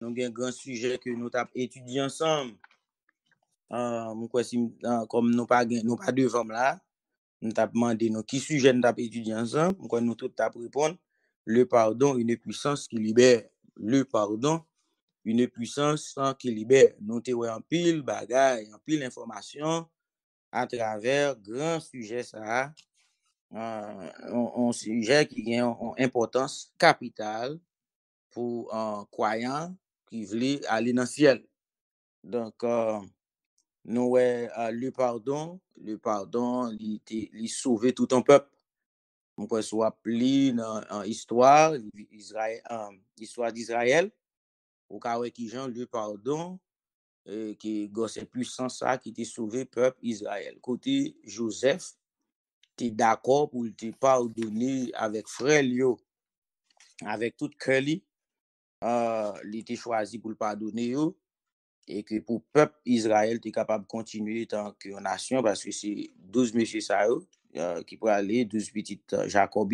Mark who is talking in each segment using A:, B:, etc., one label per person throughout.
A: nous avons un grand sujet que nous avons étudié ensemble. Comme nous pas devant là, nous avons demandé qui sujet nous avons étudié ensemble. Nous tous avons répondu le pardon, une puissance qui libère. Le pardon, une puissance qui libère. Nous avons en pile bagaille, en pile information à travers grand sujet ça. Un sujet qui a une importance capitale pour un croyant qui veut aller dans le ciel. Donc, nous le pardon, il sauve tout un peuple. On peut soit pli dans l'histoire histoire d'Israël, au cas où qui Jean le pardon, qui a cette puissance ça qui t'a sauvé peuple Israël. Côté Joseph, t'es d'accord pour te pardonner avec frère Lio, avec toute cœur il était choisi pour le pardonner yo, et que pour peuple Israël tu es capable de continuer tant que nation parce que c'est 12 messieurs ça qui pourraient aller 12 petites Jacob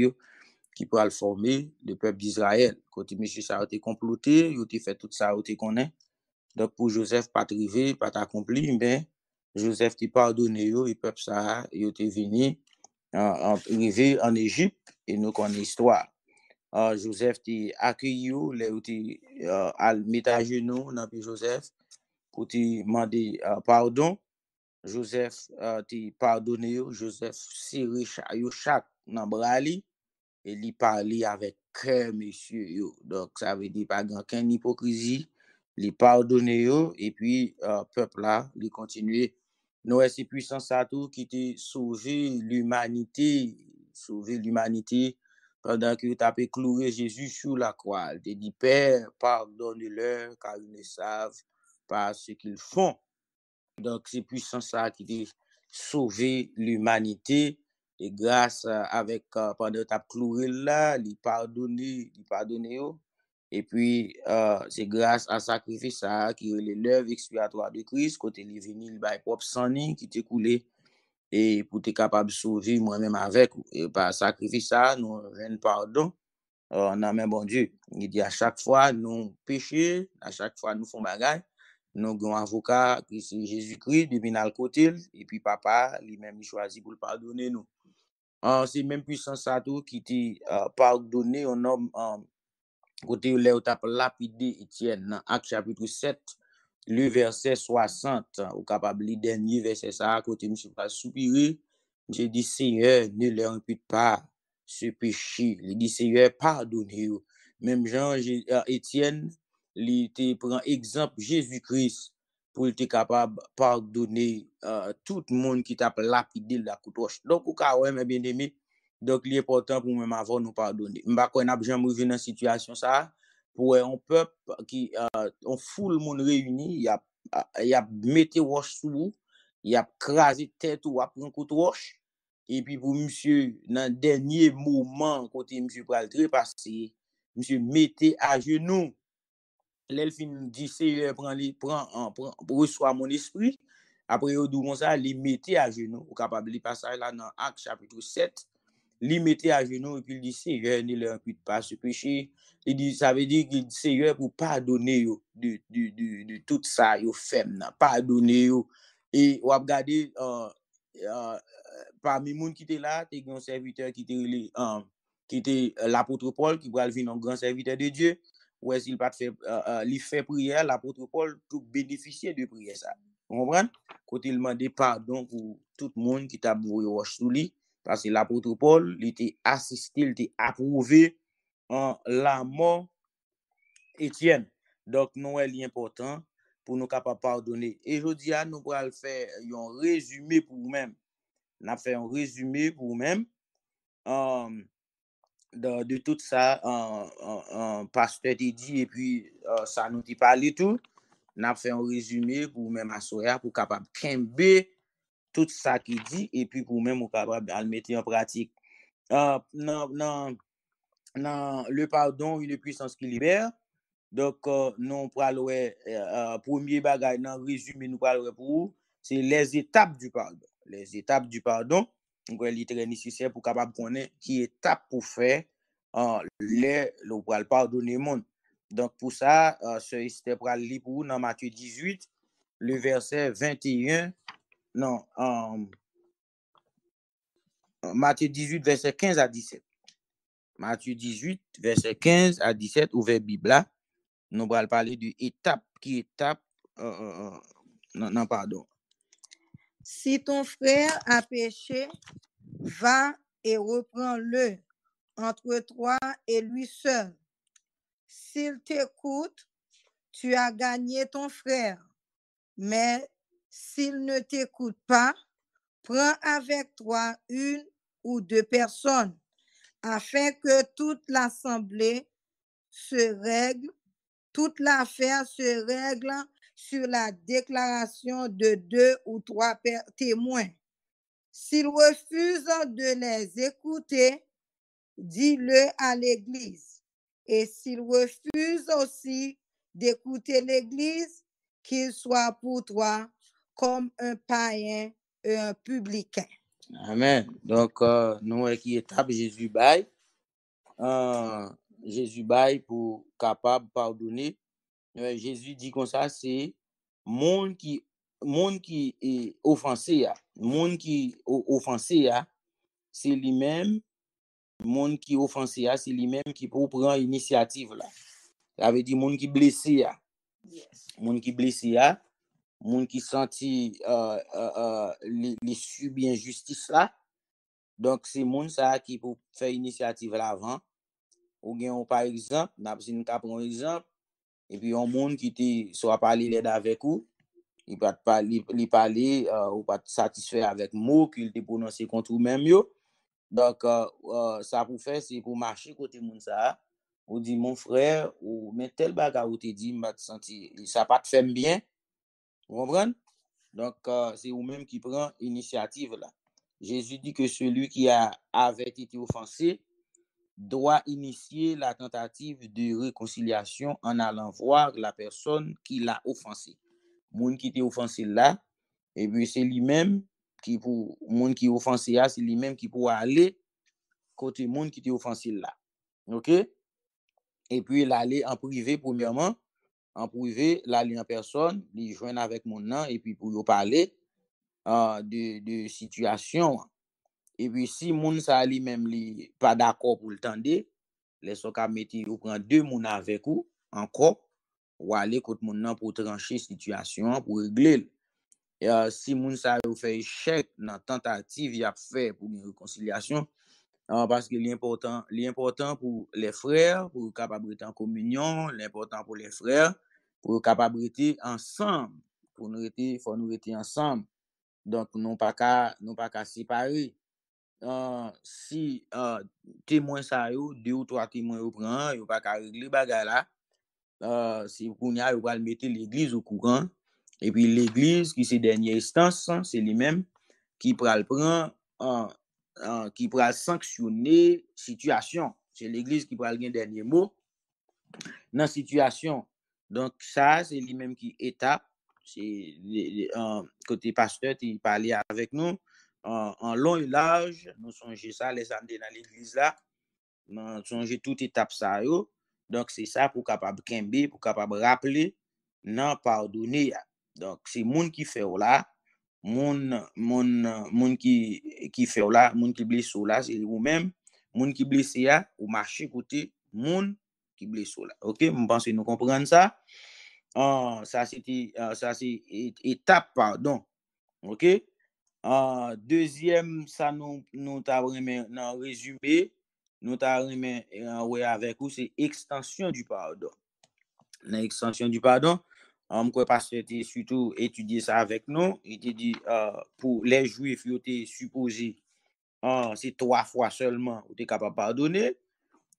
A: qui pourraient former le peuple d'Israël. Côté monsieur ça a été comploté, il a fait tout ça tu connais. Donc pour Joseph pas arrivé, pas accompli, mais Joseph t'a pardonné yo et peuple ça il était venu arrivé en Égypte et nous connaissons l'histoire. Joseph t'a accueilli là où tu mettre à genoux dans Joseph pour te demander pardon. Joseph te pardonné, Joseph serré chaque dans bras li et lui parler avec cœur monsieur yo. Donc ça veut dire pas aucune hypocrisie, lui pardonné yo et puis peuple là, lui continuer. Nous c'est puissance ça tout qui te sauver l'humanité pendant que tu as cloué Jésus sur la croix. Il te dit Père, pardonne-leur car ils ne savent pas ce qu'ils font. Donc, c'est puissance ça qui dit sauver l'humanité et grâce avec pendant ta cloué là, il pardonner, et puis c'est grâce à sacrifice ça qui est l'œuvre expiatoire de Christ côté il venu il bail propre sang qui t'est coulé et pour être capable de sauver moi-même avec et par sacrifice ça nous rend pardon on a même bon Dieu. Il dit à chaque fois nous péchons, à chaque fois nous font bagaille, nous avons un avocat qui c'est Jésus-Christ depuis notre côté et puis papa lui-même il choisit pour le pardonner nous. C'est même puissance ça tout qui t'est pardonné un homme côté là où t'as lapidé Étienne dans Acte chapitre 7 le verset 60 au capable le dernier verset ça côté monsieur pas soupirer, j'ai dit Seigneur ne leur impute pas ce péché. Il dit Seigneur pardonnez-vous. Même Jean Étienne il te prend exemple Jésus-Christ pour être capable pardonner tout le monde qui t'a lapidé la couteau. Donc au cas où mes bien-aimés, donc il est important pour même avant nous pardonner. M'pa qu'on a jamais revu dans situation ça pour un peuple qui on foule monde réuni, il a mettre roche sous vous, il a crasé tête ou a prend coup de roche et puis pour monsieur dans dernier moment côté monsieur pral très passé, monsieur mettez à genoux. L'elfine dit Seigneur prend reçoit mon esprit. Après au dou comme ça, il mettait à genoux, au capable de passer là dans Acte chapitre 7. Il mettait à genoux et puis il dit Seigneur ne leur impute pas ce péché. Il dit ça veut dire qu'il dit Seigneur pour pardonner yo de tout ça yo fait pardonner yo et ou regarder parmi moun qui était là, t'es un serviteur qui était l'apôtre Paul qui va venir un grand serviteur de Dieu. Ou est-ce qu'il pas fait il fait prière l'apôtre Paul pour bénéficier de prière ça. Vous comprenez? Quand il demande pardon pour tout le monde qui t'a bourré roche sous lui parce que l'apôtre Paul il était assisté, il était approuvé en la mort Étienne. Donc nous est important pour nous capable pardonner. Et je dis à nous pour faire un résumé pour nous-mêmes. On a fait un résumé pour nous-mêmes de tout ça pasteur t'a dit et puis ça nous dit parler tout. On a fait un résumé pour même assoya pour capable kembe tout ça qui dit et puis pour même capable de le mettre en pratique. Non, le pardon une puissance qui libère. Donc nous parlons premier bagage dans résumé nous parlons pour c'est les étapes du pardon. Les étapes du pardon, donc il est très nécessaire pour capable connaître qui étape pour faire le pardonner monde. Donc, pour ça, c'était pour aller pour dans Matthieu 18, le verset 21. Non, Matthieu 18, verset 15 à 17. Matthieu 18, verset 15 à 17, ouvert Bible là. Nous allons parler de étape qui étape. Non, pardon.
B: Si ton frère a péché, va et reprends-le entre toi et lui seul. S'il t'écoute, tu as gagné ton frère. Mais s'il ne t'écoute pas, prends avec toi une ou deux personnes, afin que toute l'assemblée se règle, toute l'affaire se règle sur la déclaration de 2 ou 3 témoins. S'ils refusent de les écouter, dis-le à l'Église. Et s'ils refusent aussi d'écouter l'Église, qu'il soit pour toi comme un païen et un publicain.
A: Amen. Donc, nous, qui étape Jésus bail. Jésus bail pour capable pardonner. Jésus dit comme ça, c'est monde qui est offensé, monde qui offensé, c'est lui-même, monde qui offensé, c'est lui-même qui peut prendre initiative là. Ça veut dire monde qui blessé, monde qui blessé, monde qui senti les subit injustice là. Donc c'est monde ça qui peut faire initiative là avant. Ou bien par exemple, n'a pas si prend un exemple et puis un monde qui te soit parler l'aide avec vous, il pas parler ou pas satisfait avec mot qu'il te prononcé contre même yo. Donc ça pour faire c'est pour marcher côté monde ça ou dit mon frère ou mais tel bagarre ou te dit m'a senti ça pas te fait bien. Vous comprenez? Donc c'est vous même qui prend initiative là. Jésus dit que celui qui avait été offensé doit initier la tentative de réconciliation en allant voir la personne qui l'a offensé. Moun qui était offensé là, et puis c'est lui-même qui pour moun qui offensé là, c'est lui-même qui pour aller côté moun qui était offensé là. OK? Et puis l'aller en privé premièrement, en privé, l'aller en personne, les joindre avec mon nom et puis pour parler de situation. Et puis si moun ça lui-même li pas d'accord pour le tendre, les so ka mette ou prend deux moun avec ou encore ou aller côté moun nan pour trancher situation pour régler. Et si moun ça yo fait échec dans tentative y a fait pour une réconciliation parce que l'important pour les frères pour capable être en communion, l'important pour les frères pour capable être ensemble, pour nous être faut nous être ensemble. Donc non pas qu'à séparer. Si témoin ça yo, deux ou trois témoins yo prend, yo pas qu'à régler bagay là. Si kounya yo va mettre l'église au courant et puis l'église qui c'est dernière instance, c'est lui-même qui pral prend qui pral sanctionner situation. C'est l'église qui pral gen dernier mot dans situation. Donc ça c'est lui-même qui étape, c'est côté pasteur il parlait avec nous en long et large, nous songez ça les amener dans l'église là, nous songez toute étape ça yo. Donc c'est ça pour capable kembe, pour capable rappeler non pardonner. Donc c'est monde qui fait là, monde qui fait là, monde qui blesse là, c'est vous même monde qui blesse ou marcher côté monde qui blesse là. OK, je pense que nous comprenons ça. Ça c'était ça c'est étape pardon. OK? Deuxième ça nous t'a remis dans résumé, nous t'a remis ouais avec vous c'est extension du pardon. L'extension du pardon, quoi parce que surtout étudier ça avec nous, il te dit pour les juifs ils étaient supposé c'est 3 fois seulement où tu es capable de pardonner.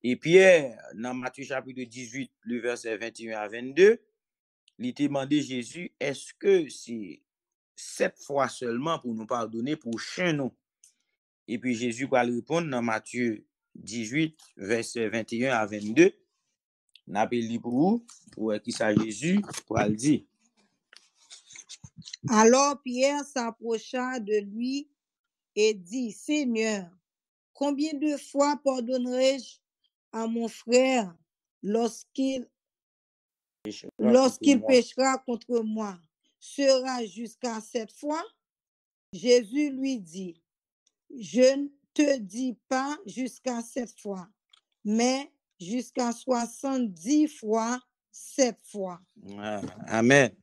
A: Et Pierre dans Matthieu chapitre 18 le verset 21 à 22, il te demandé Jésus, est-ce que c'est 7 fois seulement pour nous pardonner pour chien nous? Et puis Jésus va répondre dans Matthieu 18 verset 21 à 22. N'a pas lu pour qui ça Jésus pour le dire.
B: Alors Pierre s'approcha de lui et dit, Seigneur, combien de fois pardonnerai-je à mon frère lorsqu'il
A: péchera contre
B: lorsqu'il
A: moi.
B: péchera contre moi, sera jusqu'à 7 fois? Jésus lui dit, je ne te dis pas jusqu'à 7 fois, mais jusqu'à 70 fois 7 fois.
A: Amen.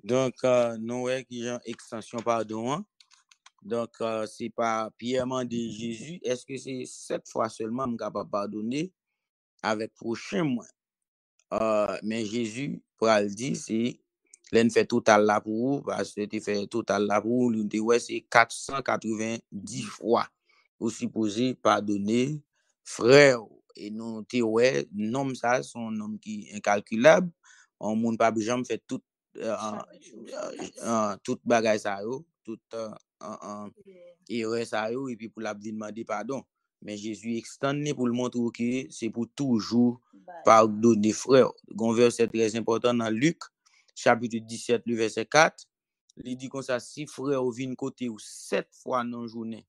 A: Donc, nous voyons qu'il y a une extension pardon. Hein? Donc, c'est pas Pierre demandé Jésus, est-ce que c'est 7 fois seulement que je suis capable de pardonner avec prochain moi? Mais Jésus, pour le dire, c'est l'un fait total là pour vous, parce que tu fais total là pour vous, l'un ouais, c'est 490 fois. Vous supposez pardonner frère. Et nous, ouais, nom ça, son nom qui est incalculable. On ne peut pas jamais faire tout, tout bagage ça, tout erreur ça, et puis pour la demander pardon. Mais Jésus extendé pour le montrer que c'est pour toujours pardonner frère. Un verset très important dans Luc, chapitre 17, le verset 4. Il dit comme ça, si frère vient côté ou 7 fois dans la journée,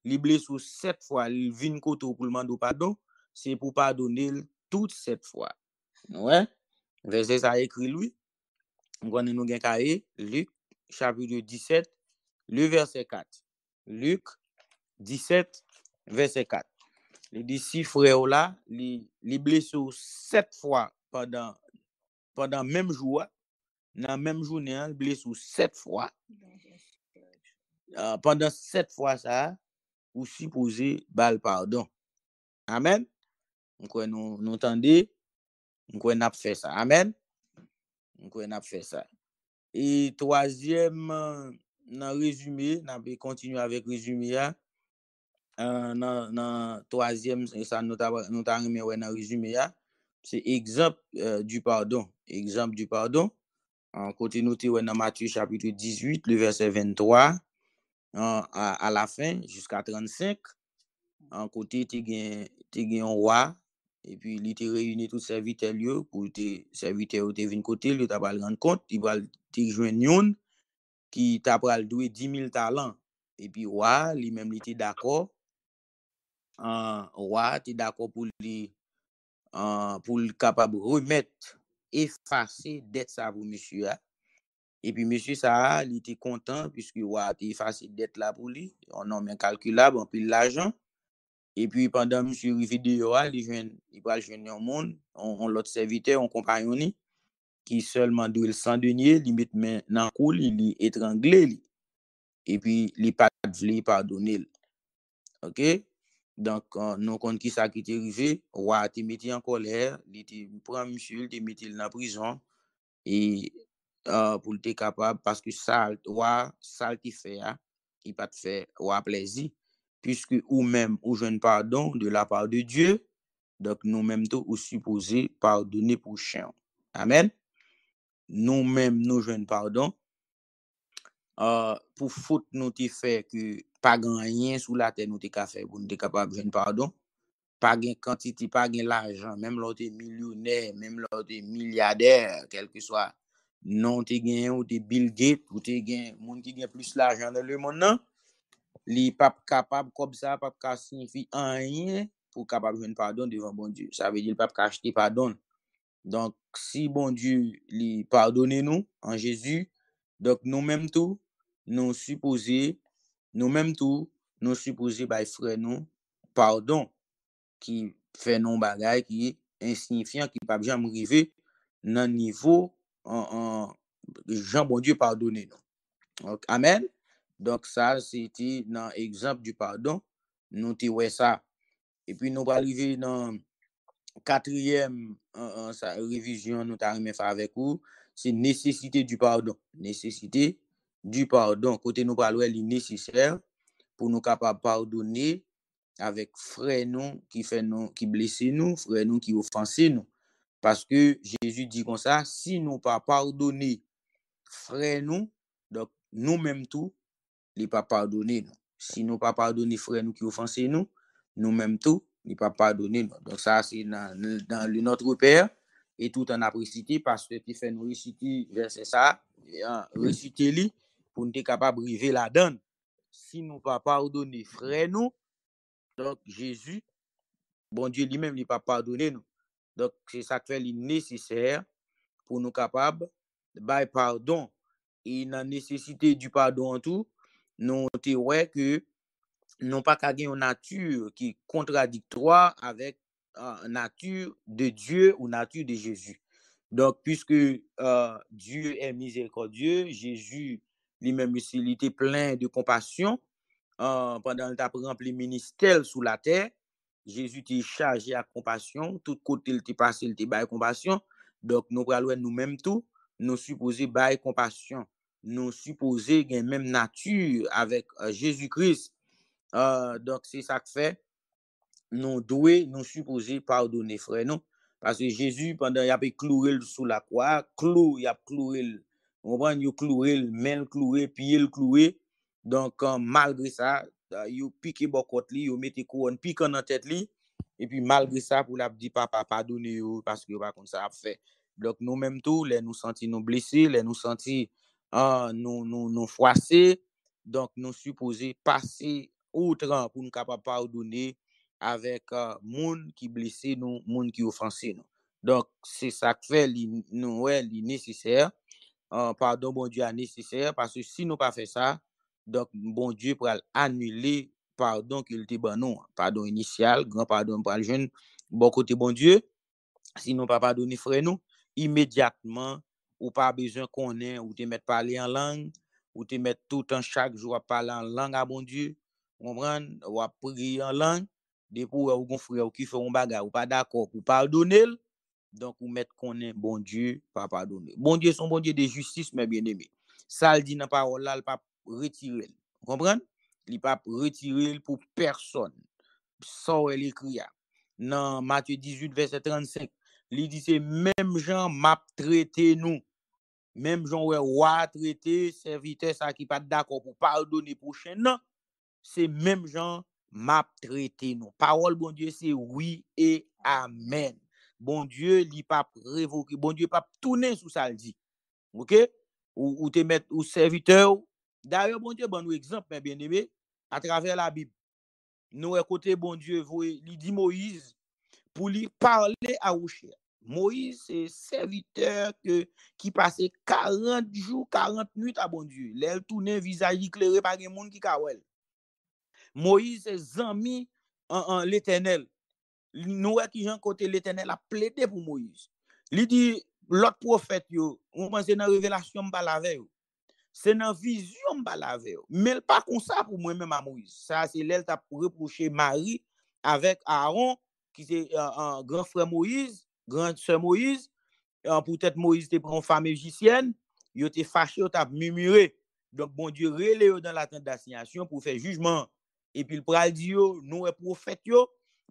A: il blesse ou 7 fois, il vient côté pour le demander pardon, c'est pour pardonner toutes 7 fois. Ouais? Verset ça écrit lui. On connaît nous cahier, Luc, chapitre 17, le verset 4. Luc 17, verset 4. Il dit si frère là, il blessé 7 fois pendant même jour, dans même journée, il blessé 7 fois. Pendant 7 fois ça, ou supposé bal pardon. Amen. Donc nous entendez, nous n'a fait ça. Amen. Nous n'a fait ça. Et troisième, dans résumé, on va continuer avec résumé là. Dans troisième, ça nous avons dans résumé là, c'est exemple du pardon. Exemple du pardon. En côté noté dans Matthieu chapitre 18, le verset 23 à la fin jusqu'à 35. En côté tu as un roi et puis il te réunit tous serviteurs pour tes serviteurs te venir côté, il t'a pas rendre compte, il va te joindre qui t'a pral doué 10,000 talents et puis roi lui-même il était d'accord. Roi était d'accord pour le capable remettre effacer dette ça pour monsieur. Et puis monsieur ça il était content puisque roi était effacé dette là pour lui, on nomme incalculable en pile l'argent. Et puis pendant monsieur arrivé dehors, il va joindre un monde, on l'autre serviteur, on compagnon qui seulement doit 100 deniers, il met main dans coul, il étranglé et puis il pas voulu pardonner. OK? Donc nous compte qui ça qui est arrivé, roi te mis en colère, il te prend monsieur, il te met dans prison et pour être capable parce que ça roi ça qui fait il pas te fait roi plaisir puisque ou même ou jeune pardon de la part de Dieu, donc nous même tout ou supposé pardonner pour chien. Amen. Nous même nous jeune pardon pour faute nous te fait que pas rien sous la terre nous te ka faire pour nous capable jeune pardon, pas gain quantité, pas gain l'argent, même l'autre millionnaire, même l'autre milliardaire, quel que soit non te gain ou te Bill Gates ou te gain monde qui gain plus l'argent dans le monde non, li pas capable comme ça pas signifier rien pour capable joindre pardon devant bon Dieu. Ça veut dire pas acheter pardon. Donc si bon Dieu lui pardonne nous en Jésus, donc nous même tout nous supposé by frère nous pardon qui fait non bagay qui est insignifiant qui pas jamais arriver dans niveau en Jean bon Dieu pardonner nous. Donc, amen. Donc ça c'était dans exemple du pardon, nous te ouais ça. Et puis nous va arriver dans quatrième révision nous t'a remis avec vous, c'est nécessité du pardon. Nécessité du pardon. Côté nous parler il est nécessaire pour nous capable pardonner avec frère nous qui fait nous qui blessé nous, frère nous qui offensé nous. Parce que Jésus dit comme ça, si nous pas pardonner frère nous, donc nous même tout, il pas pardonner nous. Si nous pas pardonner frère nous qui offensé nous, nous même tout, il pas pardonner nous. Donc ça c'est dans le notre Père et tout en apprécié parce que tu fais nous réciter verset ça, réciter lui pour nous être capable arriver la donne. Si nous pas pardonner frère nous, donc Jésus, bon Dieu lui-même, il pas pardonné nous. Donc c'est ça qui fait nécessaire pour nous capables de pardon. Et dans la nécessité du pardon en tout, nous te ouais que non pas qu'à une nature qui est contradictoire avec nature de Dieu ou nature de Jésus. Donc, puisque Dieu est miséricordieux, Jésus lui-même aussi, il était plein de compassion pendant le temps rempli ministère sous la terre. Jésus était chargé à compassion, tout côté il était passé, il était bail compassion. Donc, nous prenons nous-mêmes tout, nous supposons bail compassion, nous supposons une même nature avec Jésus-Christ. Donc, c'est ça que fait, nous devons nous supposer pardonner, frère, non? Parce que Jésus, pendant il a cloué sous la croix, il a cloué, on va il cloué, main cloué, pied cloué. Donc, malgré ça, il piqué bokot li, il mette couronne piquant dans tête li, et puis malgré ça, pour la dit papa pardonner parce que pas comme ça a fait. Donc, nous-mêmes tout, les nous sentis nous blessés, les nous sentis nous froissés. Donc, nous supposons passer outre pour nous capables pardonner avec moun qui blessé nous, moun qui offensé nous. Donc, c'est ça que fait nous nécessaire. Pardon, bon Dieu, est nécessaire parce que si nous pas fait ça, donc bon Dieu pourra annuler pardon qu'il te ban nous. Pardon initial, grand pardon pour le jeune, bon côté bon Dieu. Si nous pas pardonner frère nous, immédiatement, ou pas besoin qu'on ait, ou te mettre parler en langue, ou te mettre tout le temps chaque jour à parler en langue à bon Dieu, comprendre, ou à prier en langue, des pour ou gon frère qui fait un bagage ou pas d'accord pour pardonner, donc ou mettre qu'on est bon Dieu pas pardonner. Bon Dieu son bon Dieu de justice mais bien aimé. Ça le dit dans parole là, il pas retirer. Comprendre? Il pas retirer pour personne. Ça elle écrit dans Matthieu 18 verset 35. Il dit c'est même gens m'a traité nous. Même gens ouais roi traité serviteur ça qui pas d'accord pour pardonner prochain non. C'est même gens m'a traité nous. Parole bon Dieu c'est oui et amen. Bon Dieu li pas révoquer, bon Dieu pas tourner sous ça le dit. OK? Ou te mettre ou serviteur. D'ailleurs bon Dieu bon nous exemple mes bien-aimés à travers la Bible. Nous écoutez bon Dieu il dit Moïse pour lui parler à Oucher. Moïse, c'est serviteur qui passait 40 jours, 40 nuits à bon Dieu. L'elle tournait visage éclairé par un monde qui kawel. Moïse, c'est ami en l'Éternel. Nous, qui Jean côté l'Éternel a plaidé pour Moïse. Il dit, l'autre prophète, on pense dans la révélation, c'est dans la vision, mais pas comme ça pour moi-même à Moïse. Ça, c'est l'elle t'a reproché Marie avec Aaron, qui c'est un grand frère Moïse, grande sœur Moïse. Peut-être Moïse te prend une femme égyptienne, il était fâché, il t'a murmuré. Donc, bon Dieu, relève dans la tente d'assignation pour faire jugement. Et puis, le pral dit, nous, les prophètes,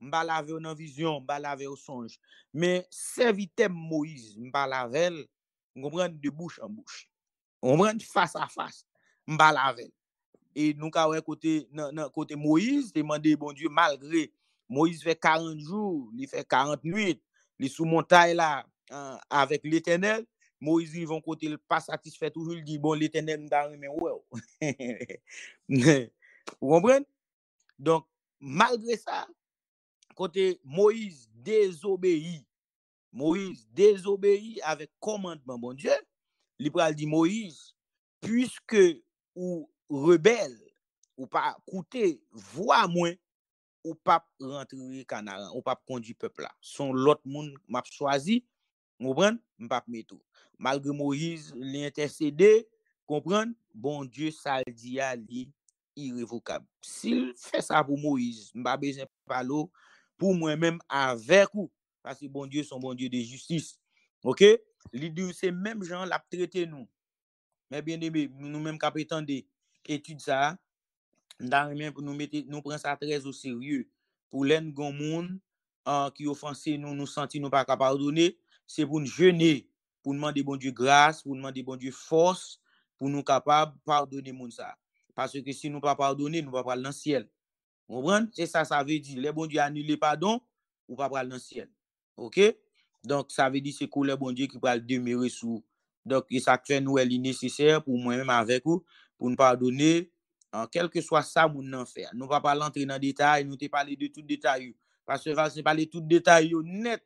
A: m'ba laver dans vision, m'ba laver au songe. Mais, serviteur Moïse, m'ba laver, vous comprenez, de bouche en bouche. On prend face à face, m'ba laver. Et nous, quand côté Moïse, demandé, bon Dieu, malgré Moïse fait 40 jours, il fait 40 nuits, il est sous montagne là, avec l'Éternel. Moïse, ils vont côté, pas satisfait toujours, il dit, bon, l'Éternel m'da remet, ouais. Vous comprenez? Donc, malgré ça, côté Moïse désobéit avec commandement, bon Dieu, il pral dit Moïse, puisque ou rebelle, ou pas écouter voix moins, ou pas rentrer Canaan, ou pas conduire peuple là. Son l'autre monde m'a choisi, comprendre, m'pa mettre. Malgré Moïse l'intercédé, comprendre, bon Dieu ça dit à lui irrévocable. S'il fait ça pour Moïse, m'pa besoin parler pour moi-même avec vous, parce que bon Dieu son bon Dieu de justice. OK? Il dit c'est même gens l'a traité nous. Mais bien aimé, nous-mêmes qui prétendons étude ça, pour nous prendre ça très au sérieux. Pour les gens qui offensent nous sentir nous pas capable pardonner, c'est pour nous jeûner, pour nous demander bon Dieu grâce, pour nous demander bon Dieu force, pour nous capable pardonner moun ça. Parce que si nous pas pardonner, nous pas aller dans le ciel. Vous comprenez? C'est ça, ça veut dire. Les bon Dieu annule pardon, ou pas aller dans le ciel. OK? Donc, ça veut dire c'est que le bon Dieu qui va demeurer sous. Donc, ça fait nous est nécessaire pour moi-même avec vous, pour nous pardonner, quel que soit ça, nous n'en fait. Nous ne va pas l'entrer dans le détail, nous te parler de tout détail. Parce que c'est parler tout détail net.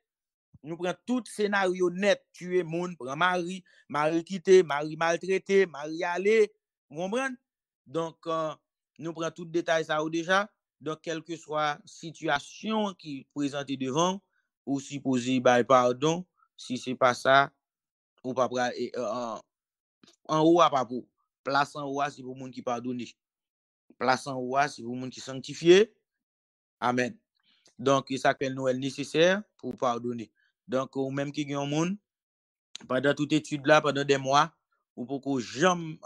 A: nous prenons tout scénario net, tuer monde, prend mari, mari quitté, mari maltraité, mari allé, vous comprenez? Donc, nous prenons tout détail ça ou déjà. Donc, quelle que soit situation qui présente devant, ou supposé pardon, si c'est pas ça, ou pas en haut à pas pour. Place en haut, c'est pour monde qui pardonne. Place en haut, c'est pour monde qui sanctifié. Amen. Donc, ça qu'elle nous est nécessaire pour pardonner. Donc, ou même qui gagne un monde, pendant toute étude là, pendant des mois, ou pour que jamais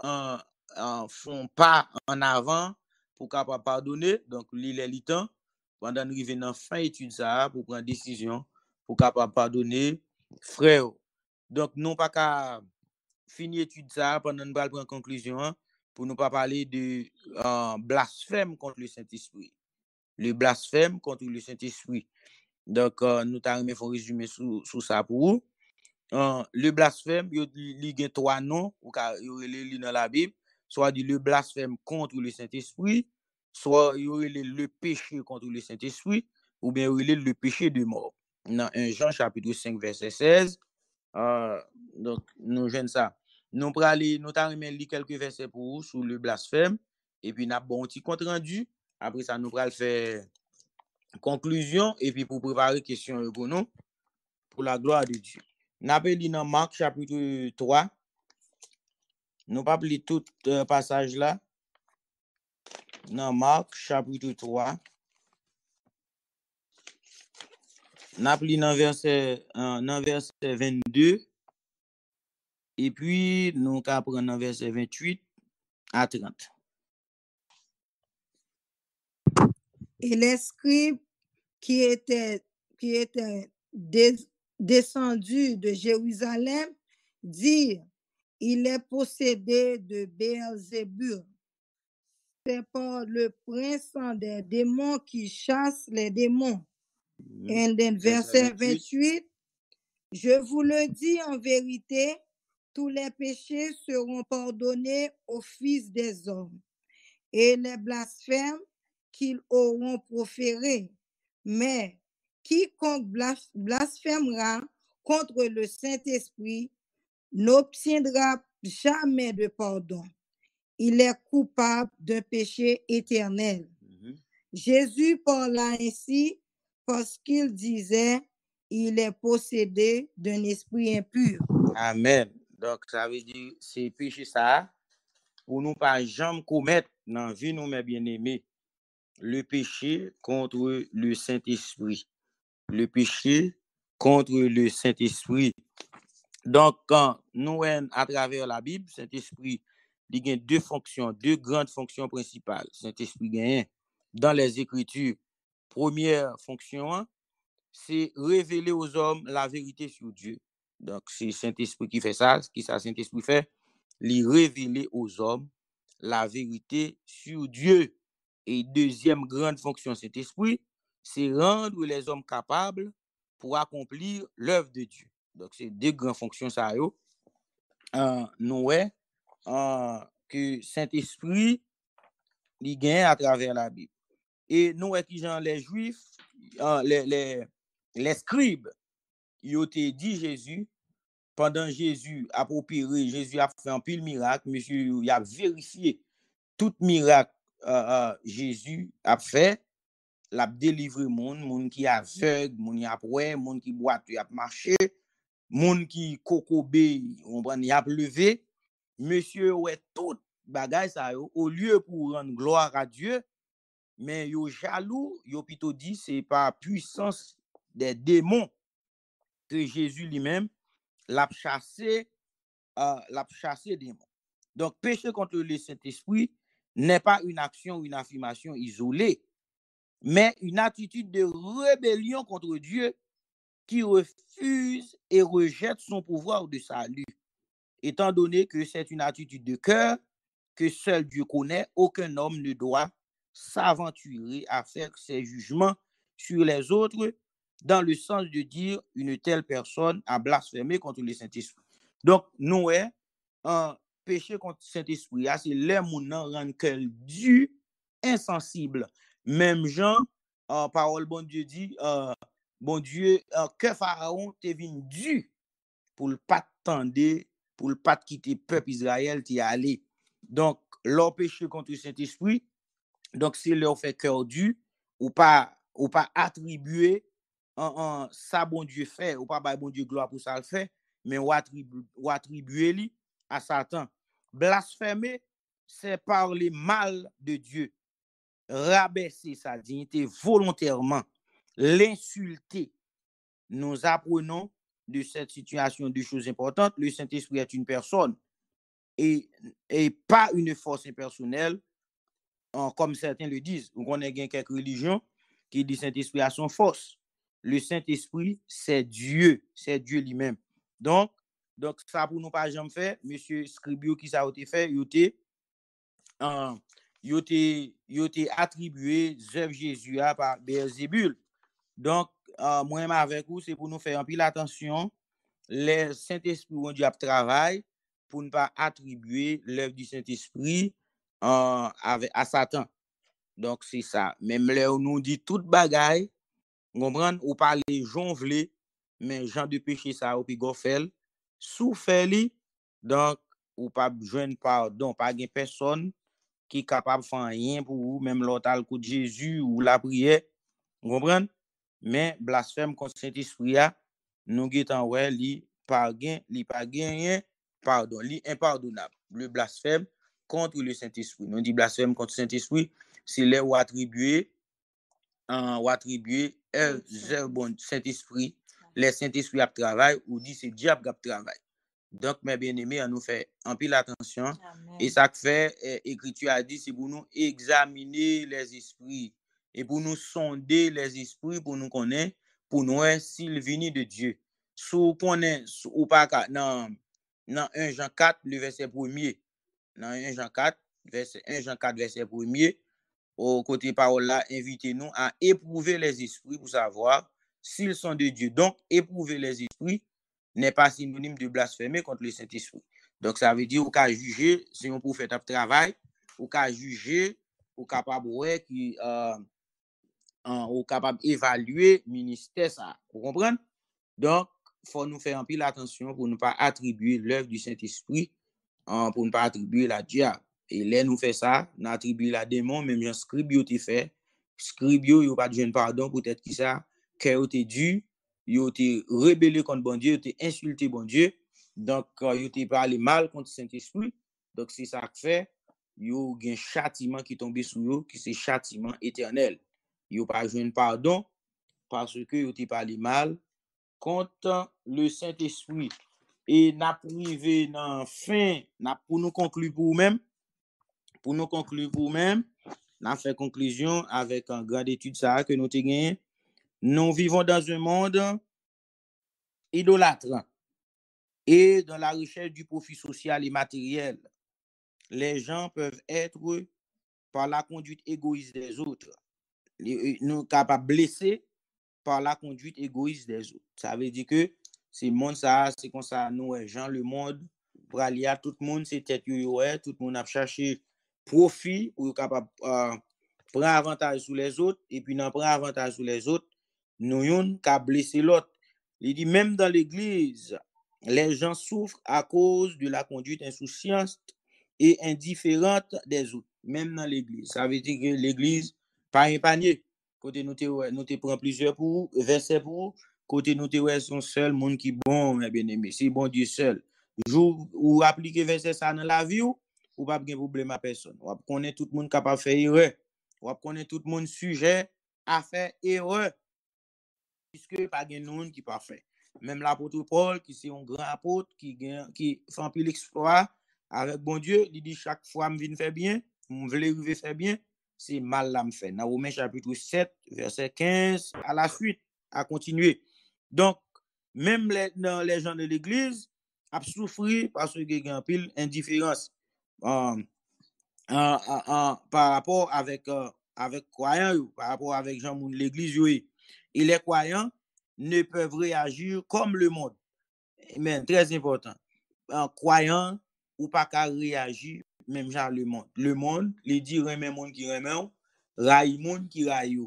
A: font pas en avant pour capable pardonner. Donc, l'île est le temps, pendant nous arriver dans fin étude ça, pour prendre décision, pour capable pardonner, frère. Donc, non pas qu'à finir étude ça, pendant nous prendre conclusion, pour ne pas parler de blasphème contre le Saint-Esprit. Le blasphème contre le Saint-Esprit. Donc, nous t'arrêtons faire un résumé sur ça pour vous. Le blasphème, il y a trois noms, ou dans la Bible, soit le blasphème contre le Saint-Esprit, soit il y aurait le péché contre le Saint-Esprit, ou bien il y aurait le péché de mort. Dans 1 Jean chapitre 5, verset 16, donc nous jeunes ça. Nous allons lire quelques versets pour vous sur le blasphème, et puis nous avons un petit compte rendu. Après ça, nous allons faire conclusion, et puis pour préparer question pour nous, pour la gloire de Dieu. Nous avons lu dans Marc chapitre 3. Nous pas lire tout passage là. Dans Marc chapitre 3. Nous avons lu dans verset 22. Et puis, nous allons prendre dans verset 28 à 30.
B: Et les scribes qui étaient descendus de Jérusalem dirent, il est possédé de Béelzébul. C'est par le prince des démons qui chasse les démons. Et dans verset 28, je vous le dis en vérité, tous les péchés seront pardonnés aux fils des hommes, et les blasphèmes qu'ils auront proférés. Mais quiconque blasphémera contre le Saint-Esprit n'obtiendra jamais de pardon. Il est coupable d'un péché éternel. Jésus parla ainsi parce qu'il disait, il est possédé d'un esprit impur.
A: Amen. Donc, ça veut dire, c'est péché ça, pour nous pas jamais commettre dans la vie, nous, mes bien-aimés, le péché contre le Saint-Esprit. Le péché contre le Saint-Esprit. Donc, quand nous, à travers la Bible, Saint-Esprit, il y a deux fonctions, deux grandes fonctions principales. Saint-Esprit gagne dans les Écritures. Première fonction, c'est révéler aux hommes la vérité sur Dieu. Donc, c'est Saint-Esprit qui fait ça. Ce qui ça, Saint-Esprit fait, lui révéler aux hommes la vérité sur Dieu. Et deuxième grande fonction Saint-Esprit, c'est rendre les hommes capables pour accomplir l'œuvre de Dieu. Donc, c'est deux grandes fonctions, ça, nous, que Saint-Esprit, il gagne à travers la Bible. Et nous, qui gens les Juifs, les scribes, ils ont dit Jésus, pendant Jésus a opéré, Jésus a fait un pile miracle, monsieur, il a vérifié tout miracle Jésus a fait, l'a délivré monde qui aveugle, monde qui a ouais, monde qui boite, il a marché, monde qui kokobé, on prend il a levé, monsieur ouais tout bagage ça au lieu pour rendre gloire à Dieu, mais yo jaloux, yo plutôt dit c'est par puissance des démons que Jésus lui-même l'a chassé démons. Donc péché contre le Saint-Esprit n'est pas une action ou une affirmation isolée, mais une attitude de rébellion contre Dieu qui refuse et rejette son pouvoir de salut. Étant donné que c'est une attitude de cœur que seul Dieu connaît, aucun homme ne doit s'aventurer à faire ses jugements sur les autres dans le sens de dire une telle personne a blasphémé contre le Saint-Esprit. Donc, nous, un péché contre le Saint-Esprit, c'est les gens rendent cœur dur, insensible. Même Jean, parole bon Dieu dit, bon Dieu, que Pharaon te vin dû pour le pas tendre, pour le pas quitter peuple Israël t'y aller. Donc, leur péché contre le Saint-Esprit, donc c'est leur fait cœur dur, ou pas attribuer ça bon Dieu fait, ou pas bon Dieu gloire pour ça le fait, mais ou attribuer li à Satan. Blasphémer, c'est parler mal de Dieu, rabaisser sa dignité volontairement, l'insulter. Nous apprenons de cette situation deux choses importantes. Le Saint-Esprit est une personne et pas une force impersonnelle, comme certains le disent. On connaît quelques religions qui disent Saint-Esprit a son force. Le Saint-Esprit, c'est Dieu lui-même. Donc ça pour nous pas jamais faire. Monsieur Scribio qui ça a été fait, il a attribué œuvre Jésus à par Beelzébul. Donc moi-même avec vous, c'est pour nous faire un peu attention. Le Saint-Esprit on Dieu travaille pour ne pas attribuer l'œuvre du Saint-Esprit à Satan. Donc c'est ça. Même là où nous dit toute bagaille, comprendre ou parler jonvler, mais genre de péché ça ou puis gofel, sous fait donc ou pas joindre pardon, pas gain personne qui est capable de faire rien pour vous, même l'autre coup de Jésus ou la prière, comprendre? Mais blasphème contre Saint-Esprit nous guetant ouais li pas gain, pardon, li impardonnable. Le blasphème contre le Saint-Esprit. Nous dit blasphème contre Saint-Esprit, c'est là où attribuer bon Saint-Esprit, les Saint-Esprit a travail ou dit c'est diable qui travail. Donc mes bien-aimés, on nous fait un peu l'attention. Amen. Et ça que fait écriture a dit c'est pour nous examiner les esprits et pour nous sonder les esprits pour nous connaître, pour nous s'il vient de Dieu. Sous connaît ou pas dans 1 Jean 4 le verset 1er. Dans 1 Jean 4 verset 1er au côté parole là, invitez-nous à éprouver les esprits pour savoir s'ils sont de Dieu. Donc, éprouver les esprits n'est pas synonyme de blasphémer contre le Saint-Esprit. Donc, ça veut dire, ou qu'à juger, si on peut faire un travail, ou qu'à juger, ou capable, ou capable d'évaluer le ministère, ça. Vous comprenez? Donc, il faut nous faire un peu attention pour ne pas attribuer l'œuvre du Saint-Esprit, pour ne pas attribuer la diable. Et là, nous fait ça, nous attribuons la démon, même Jean Scribio te fait. Scribio, il n'y a pas de jeune pardon, peut-être que ça, qu'il était dû, il était rebellé contre bon Dieu, il était insulté bon Dieu. Donc, il était parlé mal contre Saint-Esprit. Donc, c'est ça que fait, il y a un châtiment qui tombe sur eux, qui c'est châtiment éternel. Il n'y a pas de jeune pardon, parce que il était parlé mal contre le Saint-Esprit. Et n'a privé dans fin, pour nous conclure pour nous-mêmes, n'a fait conclusion avec une grande étude ça que nous avons gagné. Nous vivons dans un monde idolâtre et dans la recherche du profit social et matériel. Les gens peuvent être, par la conduite égoïste des autres, nous capables blesser par la conduite égoïste des autres. Ça veut dire que c'est monde ça, c'est comme ça nous gens le monde pour aller à tout le monde, c'est tête tout le monde a cherché profit pour capable prendre avantage sur les autres et puis n'en prendre avantage sur les autres, nous yon qu'a blesser l'autre. Il dit même dans l'église, les gens souffrent à cause de la conduite insouciante et indifférente des autres, même dans l'église. Ça veut dire que l'église pas un panier. Côté nous te prend plusieurs pour versets pour côté nous te son seul monde qui bon mes bien-aimés, c'est bon Dieu seul. Jour ou appliquer verset ça dans la vie ou pas de problème à personne. On connaît tout le monde capable faire erreur. On connaît tout le monde sujet à faire erreur. Puisque pas de monde qui parfait. Même l'apôtre Paul qui c'est un grand apôtre qui fait un peu l'exploit avec bon Dieu, il dit chaque fois me vient faire bien, me veut arriver faire bien. C'est mal là me fait. Dans Romains chapitre 7, verset 15, à la suite, à continuer. Donc, même les gens de l'église ont souffert parce qu'il y a un pile indifférence par rapport avec croyants, par rapport avec gens de l'église. Et les croyants ne peuvent réagir comme le monde. Mais très important. Croyant ou pas qu'à réagir même genre le monde. Le monde, les dit remet monde qui remet, raille monde qui raille.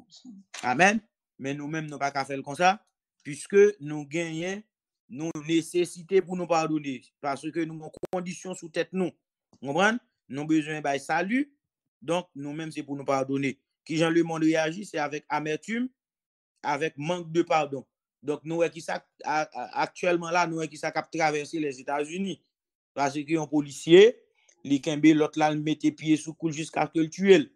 A: Amen. mais nous-mêmes, nous pas qu'à faire comme ça, puisque nous gagnons nos nécessités pour nous pardonner, parce que nous avons conditions sous tête nous. Vous comprenez? Nous avons besoin de salut, donc nous-mêmes, c'est pour nous pardonner. Qui Jean le monde réagit, c'est avec amertume, avec manque de pardon. Donc, nous, qui ça, actuellement là, nous, qui ça a traversé les États-Unis, parce qu'un policier, li kembe l'autre là, le mette pied sous coule jusqu'à ce que le tue.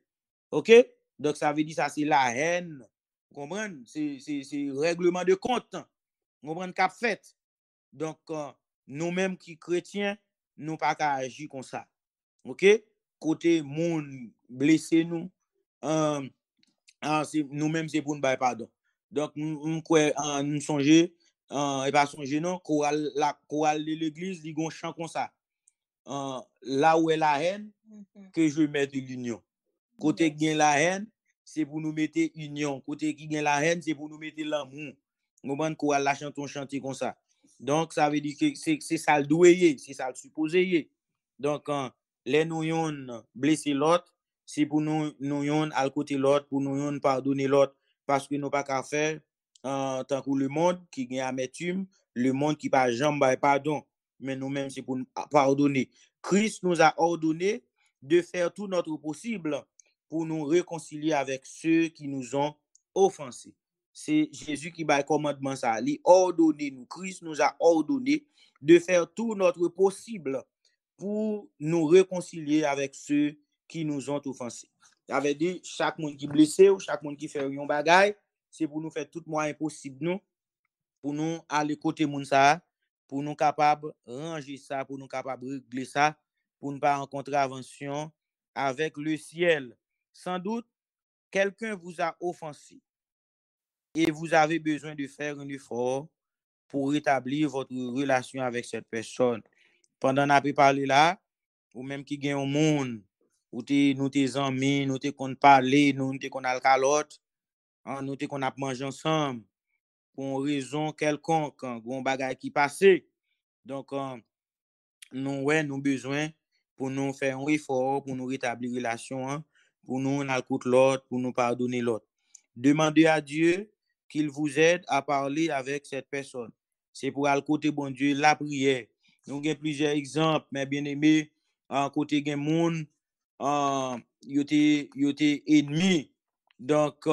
A: OK? Donc, ça veut dire ça, c'est la haine. Vous comprenez? C'est règlement de compte. Vous comprenez qu'a fait? Donc, nous-mêmes qui chrétiens, nous pas qu'à agir comme ça. OK? Côté moun blessé nous, nous-mêmes, c'est pour nous bailler pardon. Donc, nous songeons, et pas songer non, chorale de l'église, il y a un chant comme ça. Là où est la haine, que je mette l'union. Côté qui gagne la haine, c'est pour nous mettre union. Côté qui gagne la haine, c'est pour nous mettre l'amour. Nous avons chorale la chanter comme ça. Donc, ça veut dire que c'est ça le doué, c'est ça le supposé. Donc, les nous yon blessé l'autre, c'est pour nous yon à côté l'autre, pour nous yon pardonner l'autre, parce que nous pas qu'à faire tant que le monde qui gagne amertume, le monde qui pas jamais pardon, mais nous-mêmes c'est pour nous pardonner. Christ nous a ordonné de faire tout notre possible pour nous réconcilier avec ceux qui nous ont offensés. C'est Jésus qui va commandement ça. Il ordonné nous, Christ nous a ordonné de faire tout notre possible pour nous réconcilier avec ceux qui nous ont offensés. Ça veut dire chaque monde qui blessé ou chaque monde qui fait un bagay, c'est pour nous faire tout moyen possible nous, pour nous aller côté moun ça, pour nous capable ranger ça, pour nous capable régler ça, pour ne pas rencontrer avention avec le ciel. Sans doute, quelqu'un vous a offensé et vous avez besoin de faire un effort pour rétablir votre relation avec cette personne. Pendant qu'on parlé là, ou même qui gagne au monde, ou nous tes amis, nous te qu'on parler, nous te qu'on a le calotte, nous te qu'on a mangé ensemble pour une raison quelconque, un bagage qui passé. Donc nous besoin pour nous faire un effort pour nous rétablir relation, pour nous écouter l'autre, pour nous pardonner l'autre. Demandez à Dieu qu'il vous aide à parler avec cette personne. C'est pour aller côté bon Dieu la prière. Nous avons plusieurs exemples, mais bien aimé, côté gen moun, yote ennemi. Donc,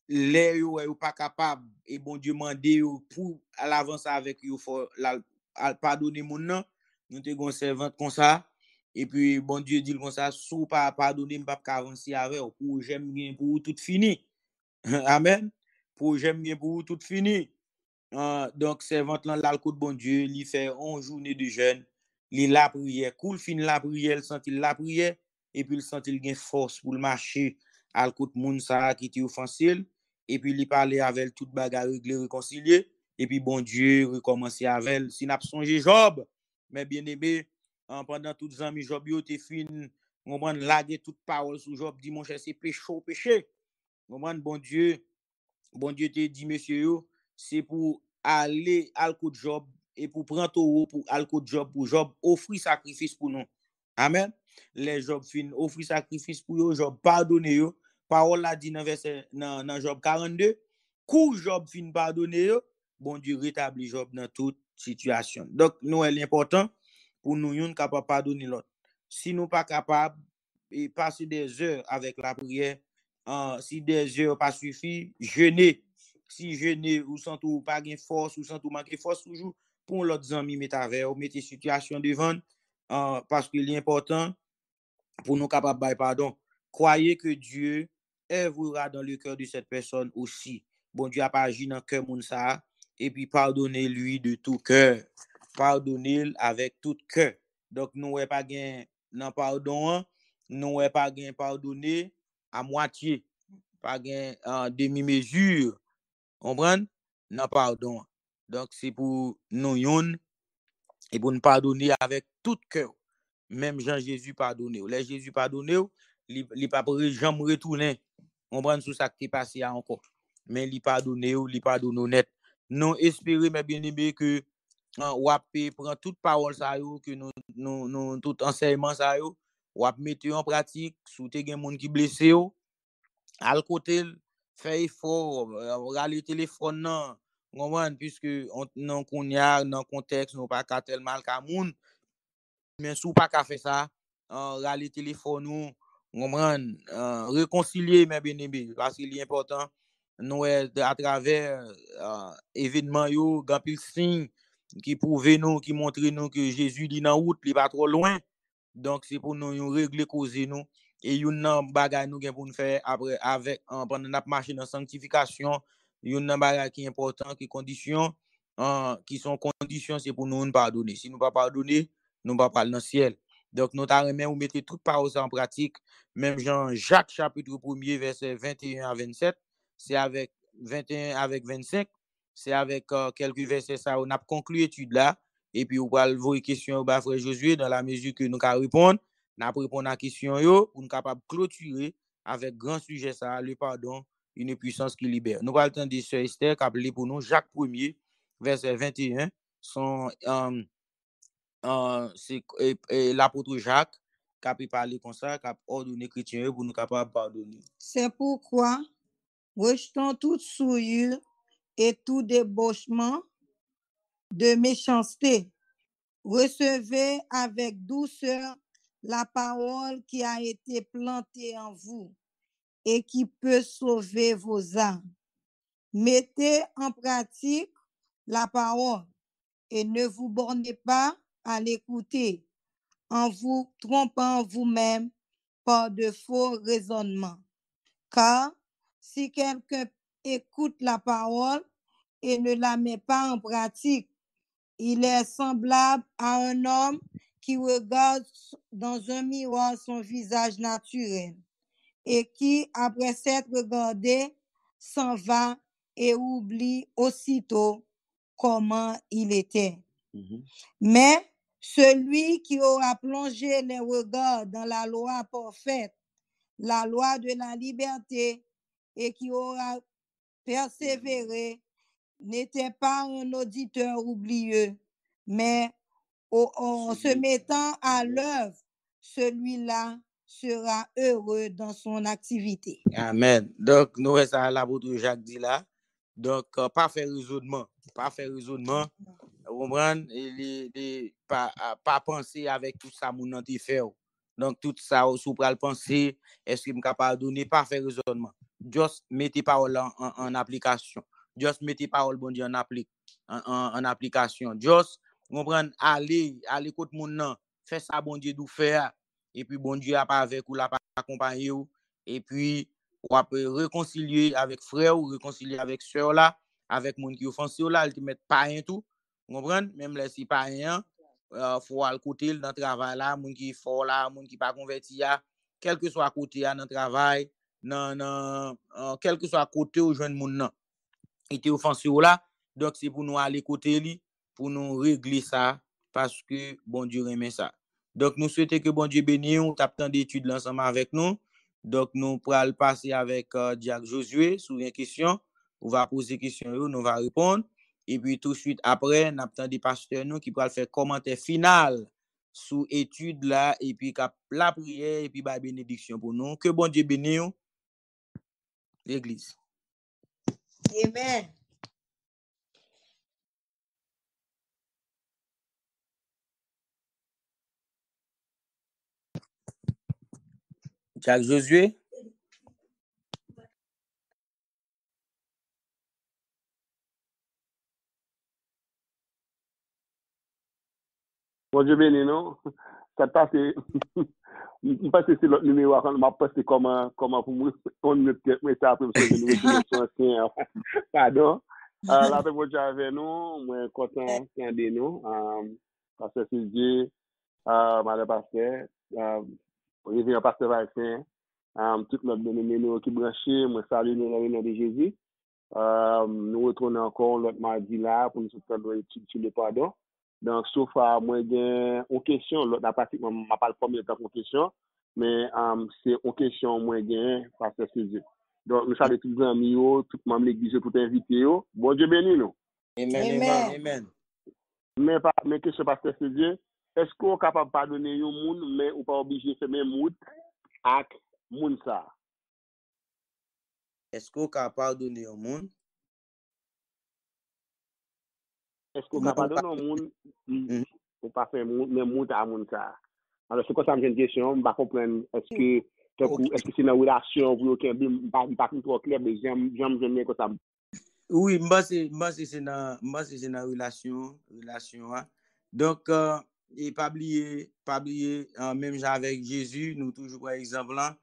A: les yo pas capable, et bon Dieu mande pour à l'avance avec yo, faut pardonner moun nan. Nous te gon servante comme ça. Et puis, bon Dieu dit comme ça, sous pas pardonner, m'pas avancer avec, pour j'aime bien pour tout fini. Amen. Pour j'aime bien pour tout fini. Donc, servante là, le coup de bon Dieu, il fait 11 journées de jeûne, il la prière, cool fin la prière, il sent la prière, et puis il sent il gain force pour le marcher à le coup de moun ça qui était offensé, et puis il parlait avec toute bagarre réglée, réconciliée, et puis bon Dieu recommencer avec, si n'a pas songé Job, mais bien aimé, pendant toutes les amis Job, il était fin, on va laguer toute parole sur Job, dit mon cher, c'est péché, bon Dieu te dit, monsieur, c'est pour aller à le Job et pour prendre au pour aller Job pour Job offrir sacrifice pour nous. Amen. Les Job fin offrir sacrifice pour eux, Job pardonner eux. Parole la dit dans verset dans Job 42, coup Job fin pardonner eux, bon Dieu rétablit Job dans toute situation. Donc nous est important pour nous yon capable pardonner l'autre. Si nous pas capable et passer des heures avec la prière, si des heures pas suffit, jeûner. Si jeûner ou sans tout pas gain force ou sans tout manquer force toujours pour l'autre amis mettre avec ou mettre situation devant parce qu'il est important pour nous capables de pardon. Croyez que Dieu œuvrera dans le cœur de cette personne aussi. Bon Dieu a pas agi dans cœur moun ça et puis pardonnez-lui de tout cœur. Pardonnez-le avec tout cœur. Donc nous est pas gain dans pardon, nous est pas gain pardonner à moitié, pas gain demi-mesure. Comprendre? Non pardon. Donc c'est pour nous yon et pour nous pardonner avec tout cœur. Même Jean-Jésus pardonné. Les Jésus pardonné, il pas jamais retourner. Comprendre sur ça qui est passé encore. Mais il pardonne honnête. Nous espérons mes bien-aimés que WAP prend toute parole ça que nous tout enseignement ça WAP mettre en pratique sous te gen moun qui blessé à le côté fait effort, râler téléphone non, comprendre puisque non qu'on y a dans contexte nous pas qu'à tel mal qu'à moun, mais sou pas qu'à faire ça, râler téléphone nous, comprendre, réconcilier mes bien-aimés parce qu'il est important nous à travers événement yo, grand pile signe qui prouve nous, qui montre nous que Jésus dit dans route, il pas trop loin. Donc c'est pour nous régler cause nous et yon nan bagay nous gen pour nous faire après avec pendant n'a marcher dans sanctification, yon nan bagay qui important qui condition qui sont conditions c'est pour nous pardonner. Si nous pas pardonner, nous pas parler dans le ciel. Donc nous t'a remet ou mettez toute parole en pratique, même Jean-Jacques chapitre 1er verset 21 à 27, c'est avec 21 avec 25, c'est avec quelques versets ça on a conclu étude là. Et puis, vous allez voir les questions au frère Josué dans la mesure que nous allons répondre. Nous allons répondre à la question pour nous capables de clôturer avec grand sujet ça, le pardon, une puissance qui libère. Nous allons attendre Sœur Esther qui a appelé pour nous Jacques 1er, verset 21. C'est l'apôtre Jacques qui a parlé comme ça, qui a ordonné les chrétiens pour nous capables de pardonner.
B: C'est pourquoi, rejetons toute souillure et tout débauchement de méchanceté. Recevez avec douceur la parole qui a été plantée en vous et qui peut sauver vos âmes. Mettez en pratique la parole et ne vous bornez pas à l'écouter en vous trompant vous-même par de faux raisonnements. Car si quelqu'un écoute la parole et ne la met pas en pratique, il est semblable à un homme qui regarde dans un miroir son visage naturel et qui, après s'être regardé, s'en va et oublie aussitôt comment il était. Mais celui qui aura plongé les regards dans la loi parfaite, la loi de la liberté, et qui aura persévéré, n'était pas un auditeur oublieux, mais en se mettant à l'œuvre, celui-là sera heureux dans son activité.
A: Amen. Donc, nous restons à l'apôtre Jacques dit là. Donc, pas faire raisonnement. Pas faire raisonnement. Vous comprenez? Pas penser avec tout ça, mon nan te fait. Donc, tout ça, sous pral penser, est-ce que je suis capable de donner? Pas faire raisonnement. Just mettez parole en application. Just mettez parole, bon Dieu, en application. Just, vous comprenez? Allez côté mon nan. Fais ça, bon Dieu, d'où faire. Et puis, bon Dieu, a pas avec ou, la pas accompagner ou. Et puis, ou après réconcilier avec frère ou réconcilier avec soeur là, avec moun qui offensé là, il te met pas rien tout. Vous comprenez? Même là, si pas rien, faut aller côté dans le travail là, moun qui fort là, moun qui pas converti là, quel que soit côté dans le travail, quel que soit côté où jeune moun nan. Il était offensé là, donc c'est pour nous aller côté lui, pour nous régler ça, parce que bon Dieu remet ça. Donc nous souhaitons que bon Dieu bénisse, on tape tant d'études ensemble avec nous. Donc, nous pourrons passer avec Jacques Josué sur une question. On va poser question, nous va répondre. Et puis, tout de suite après, nous avons des pasteurs nous qui pourront faire commentaire final sur l'étude là, et puis la prière, et puis la bénédiction pour nous. Que bon Dieu bénisse l'Église.
B: Amen.
A: Jacques Josué.
C: Bon Dieu béni, non? Ça passe, je pense que c'est l'autre numéro, quand m'a posté comment pour moi, on ne peut pas après, parce que je ne suis ancien, pardon. Là, c'est bon Dieu avec nous, moi, content, de nous, parce que c'est Dieu, madame pasteur, révérend pasteur Valentin, tout notre béni qui branché, moi, salut nous dans le nom de Jésus. Nous retournons encore l'autre mardi là, pour nous soutenir l'étude sur le pardon. Donc, sauf à moi, j'ai une question, l'autre n'a pratiquement pas le premier temps pour question, mais c'est une question, moi, j'ai, parce que c'est Dieu. Donc, nous saluons tous les amis, tout le monde de l'église, tout invité. Bon Dieu béni nous.
A: Amen.
C: Mais question, pasteur, c'est Dieu. Est-ce qu'on est capable de pardonner un monde, mais ou pas obligé de faire même mout avec moun ça?
A: Est-ce qu'on peut pardonner au monde?
C: Est-ce qu'on
A: Non,
C: peut pardonner au monde?
A: Mhm.
C: Ou pas faire même monde à monde ça? Alors, c'est quoi ça, une question, je ne comprends pas. Est-ce que c'est une relation, vous, ok, pas trop clair, mais j'aime bien comme ça.
A: Oui, moi c'est dans relation hein. Donc et pas oublier même genre avec Jésus, nous toujours par exemple là,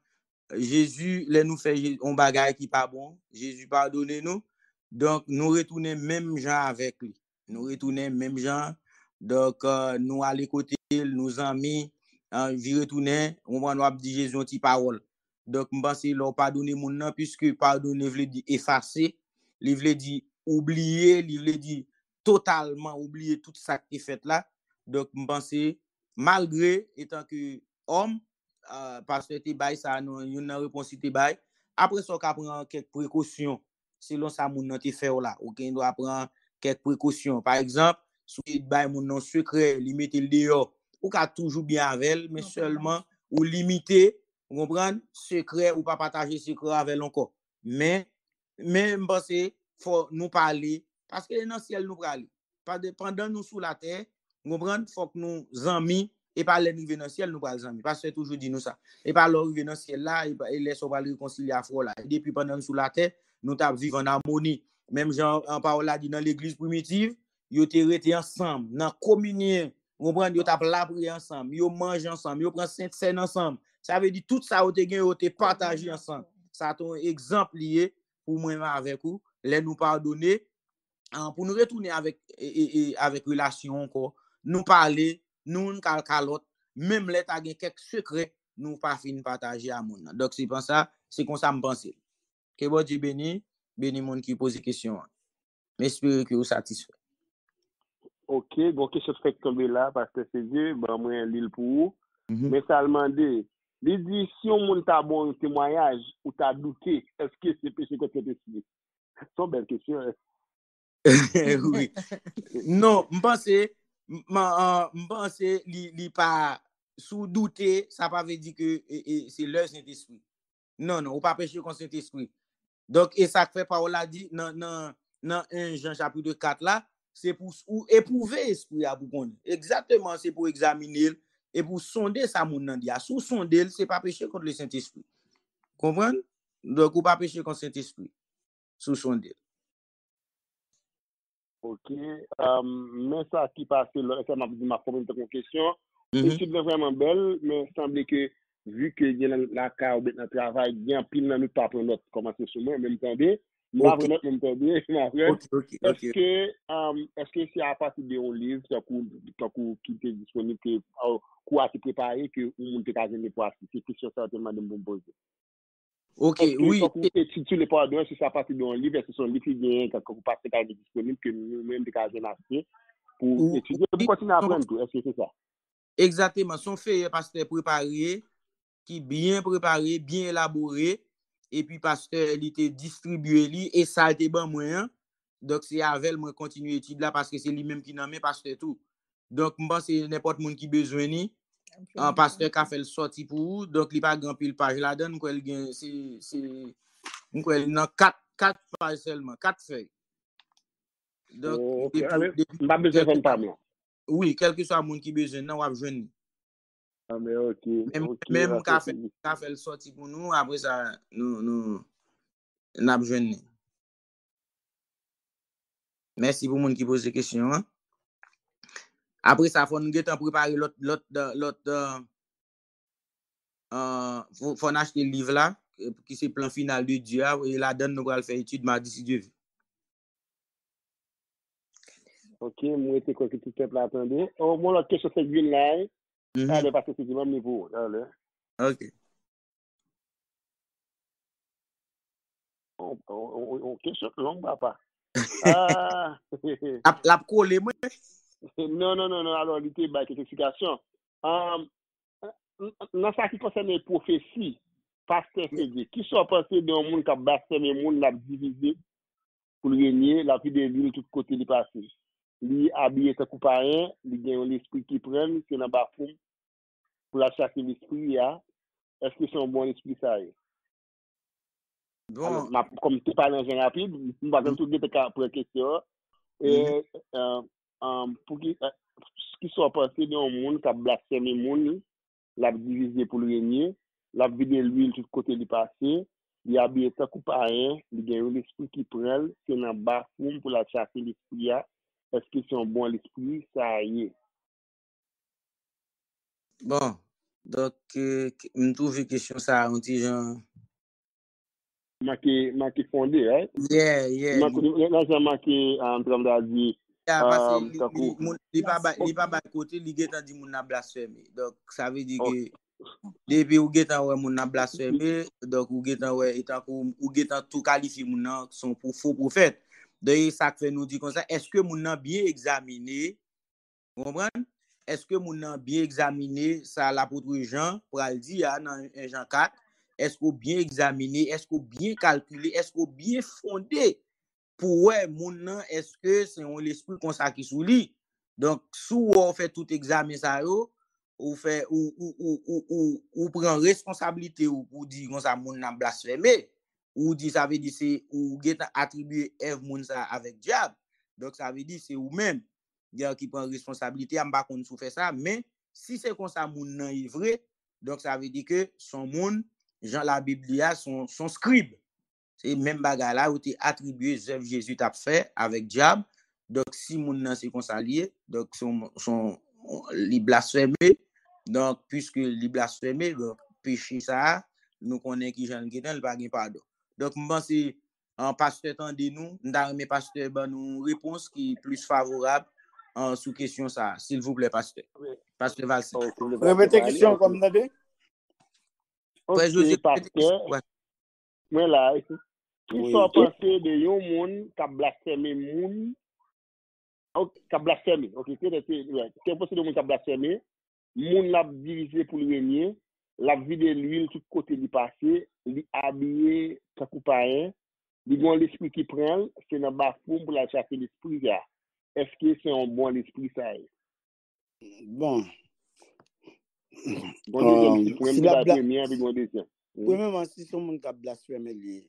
A: Jésus les nous fait on bagaille qui pas bon, Jésus pardonne nous. Donc nous retourner même gens avec lui. Nous retourner même gens. Donc nous aller côté nos amis, vi retourner, on va dire Jésus une petite parole. Donc je pense leur pardonner mon nom puisque pardonner veut dire effacer. Il veut dire oublier, il veut dire totalement oublier tout ça qui est fait là. Donc, je pense, malgré étant que homme, parce que tu bail ça, nous, une réponse te bail. Après ça, on prend quelques précautions. Selon ça, mon nan te fait là. Ok, on doit prendre quelques précautions. Par exemple, si tu bail mon nom secret, limiter le dehors, ou ka toujours bien avec, mais seulement ou limiter, vous comprenez, secret ou pas partager secret avec encore. Mais je pense qu'il faut nous parler, parce que dans le ciel nous parler. Pendant nous sous la terre, vous comprenez, il faut que nous amis, et pas les arriver dans le ciel, nous pas les amis. Parce que toujours dit nous ça. Et pas l'arriver dans le ciel là, et laisse on va le réconcilier à froid là. Et depuis pendant nous sous la terre, nous t'avons vivre en harmonie. Même Jean en parole dit dans l'église primitive, ils étaient restés ensemble, dans la communion. Vous comprenez, ils ont labré ensemble, ils mangent ensemble, ils prennent sainte scène ensemble. Ça veut dire tout ça, ils ont partagé ensemble. Ça a un exemple lié pour moi avec vous, les nous pardonner, pour nous retourner avec relation encore, nous parler, nous calcalote, même les t'as quelques secrets, nous pas fin partager à monde. Donc c'est pour ça, c'est comme ça me penser. Que bon Dieu béni monde qui pose des questions. J'espère que vous satisfait.
C: Ok, bon, question fait tomber là, parce que c'est Dieu, ben, moi, l'île pour vous.
A: Mhm.
C: Mais ça demandé, il dit, si on monte à bon témoignage, ou t'as douté, est-ce que c'est péché que tu as décidé? C'est une belle question. Hein?
A: Oui. Non, m'pense li pas sous douter, ça pas veut dire que c'est le Saint-Esprit. Non, ou pas péché contre Saint-Esprit. Donc, et ça fait parole a dit dans 1 Jean chapitre 4 là, c'est pour éprouver esprit à vous connaître. Exactement, c'est pour examiner et pour sonder ça moun nan dia. Sous sonder, c'est pas péché contre le Saint-Esprit. Comprenez? Donc, ou pas péché contre le Saint-Esprit. Sous sonder.
C: Ok, mais ça qui passe, ça m'a dit ma première question. L'étude est vraiment belle, mais il semble que, vu que il y a la cas dans le travail, il y a un pile dans nous pas prendre notre commencer sur moi, même temps bien,
A: Ok,
C: même temps bien,
A: ok.
C: est-ce que c'est à partir de un livre qui est disponible que quoi a préparé que on peut pas gagner pour assister, c'est question certainement de me poser.
A: Ok,
C: Est-ce que
A: oui.
C: quand vous étudiez les pardons, si ça partir d'un livre, est-ce que c'est un livre qui vient quand vous passez à disponible que nous-mêmes de cas acheter pour étudier, pour continuer à apprendre tout. Est-ce que c'est ça?
A: Exactement. Son fait pasteur préparé, qui bien préparé, bien élaboré, et puis pasteur il était distribué et ça a été bon moyen. Donc c'est avec moi continuer étude là parce que c'est lui-même qui nomme pasteur tout. Donc je pense que n'importe monde qui besoin ni un pasteur qui a fait le sorti pour vous, donc il pas grand pile page là dedans quoi il c'est quoi dans 4 pages seulement, 4 feuilles. Donc
C: Ok, allez, pas besoin de pas moi.
A: oui, quel que soit monde qui besoin nan wap joindre.
C: Ah mais ok,
A: Même qu'a fait le sorti pour nous, après ça, nous n'a besoin. Merci pour les gens qui posent des questions. Hein? Après ça, il faut nous préparer l'autre. Faut acheter le livre là, qui c'est plan final de Dieu, et là, nous allons faire étude mardi si Dieu veut.
C: Ok, moi, j'étais quoi que tout le temps attendait. Oh, moi, la question c'est Green Line. Allez, parce que c'est du même niveau. Allez.
A: Ok.
C: On question longue, papa.
A: La coller, moi.
C: Non. Alors, il était quelques explications. Dans ce qui concerne les prophéties, pasteur Fédé, qui sont passés d'un monde qui a bâti le monde, l'a divisé pour régner, la vie de l'île, tout côté du passé. Lui habillé sa coupe à rien, il a l'esprit qui prend, c'est dans bas fond pour la chasser l'esprit. Est-ce que c'est un bon esprit ça?
A: Bon,
C: comme tu parles en rapide, je ne vais pas tout de pour question. Et pour qui soit passé dans le monde qui a blasphémé le monde, l'a divisé pour le régner, l'a vidé l'huile tout côté du passé, il a bien tant coup pas rien, il y a l'esprit qui prend, c'est dans bas fond pour la chasser l'esprit. Est-ce que c'est un bon l'esprit? Ça y est.
A: bon. Donc, je trouve question ça, on dit genre.
C: Marqué fondé, hein?
A: Yeah.
C: Là, j'ai marqué en train de dire.
A: Parce que il pas bas côté, il est dit moun a blasphémé. Donc, ça veut dire que depuis ou getan ouais moun a blasphémé, donc ou getan ouais étant ou getan tout qualifié moun nan son pour faux prophète. Donc, ça fait nous dire comme ça, est-ce que moun nan bien examiné, vous comprenez? Est-ce que moun nan bien examiné ça l'apôtre Jean pour le dire dans Jean 4, est-ce qu'on bien examiné, est-ce qu'on bien calculé, est-ce qu'on bien fondé pour ouais moun nan est-ce que c'est on l'esprit comme ça qui sous lui. Donc sous on fait tout examen ça yo, ou fait ou prend responsabilité ou pour dire comme ça moun nan blasphémé, ou dit ça veut dire c'est ou get attribuer Ève moun ça avec diable. Donc ça veut dire c'est ou même qui prend responsabilité, on pas qu'on sou fait ça, mais si c'est comme ça moun nan est vrai, donc ça veut dire que son moun Jean la Bible son scribe. C'est même bagarre là où tu attribué œuvre Jésus t'a fait avec diable. Donc si moun nan c'est consalié, donc son li blasphémé. Donc puisque li blasphémé, donc péché ça, nous connaissons qui Jean Guétan, il pas gain pardon. Donc je pense en pasteur tendez nous, mes pasteur ben nous réponse qui est plus favorable en sous question ça, s'il vous plaît pasteur. Pasteur Valsin.
D: Répétez question comme ça dit.
C: Ok, pasteur. Moi là, qui sont pensés de yon moun qui a blasphémé moun, qui a blasphémé. OK, c'est possible de moun qui a blasphémé, moun l'a divisé pour le régner, l'a vidé l'huile tout côté du passé, li habillé tant coup pas rien, li bon l'esprit qui prend, c'est dans bas fond pour la chasser l'esprit là. Est-ce que c'est un bon esprit ça?
D: Bon.
C: Bon deuxième, premier avec bon deuxième.
D: Premièrement, si son monde qui a blasphémé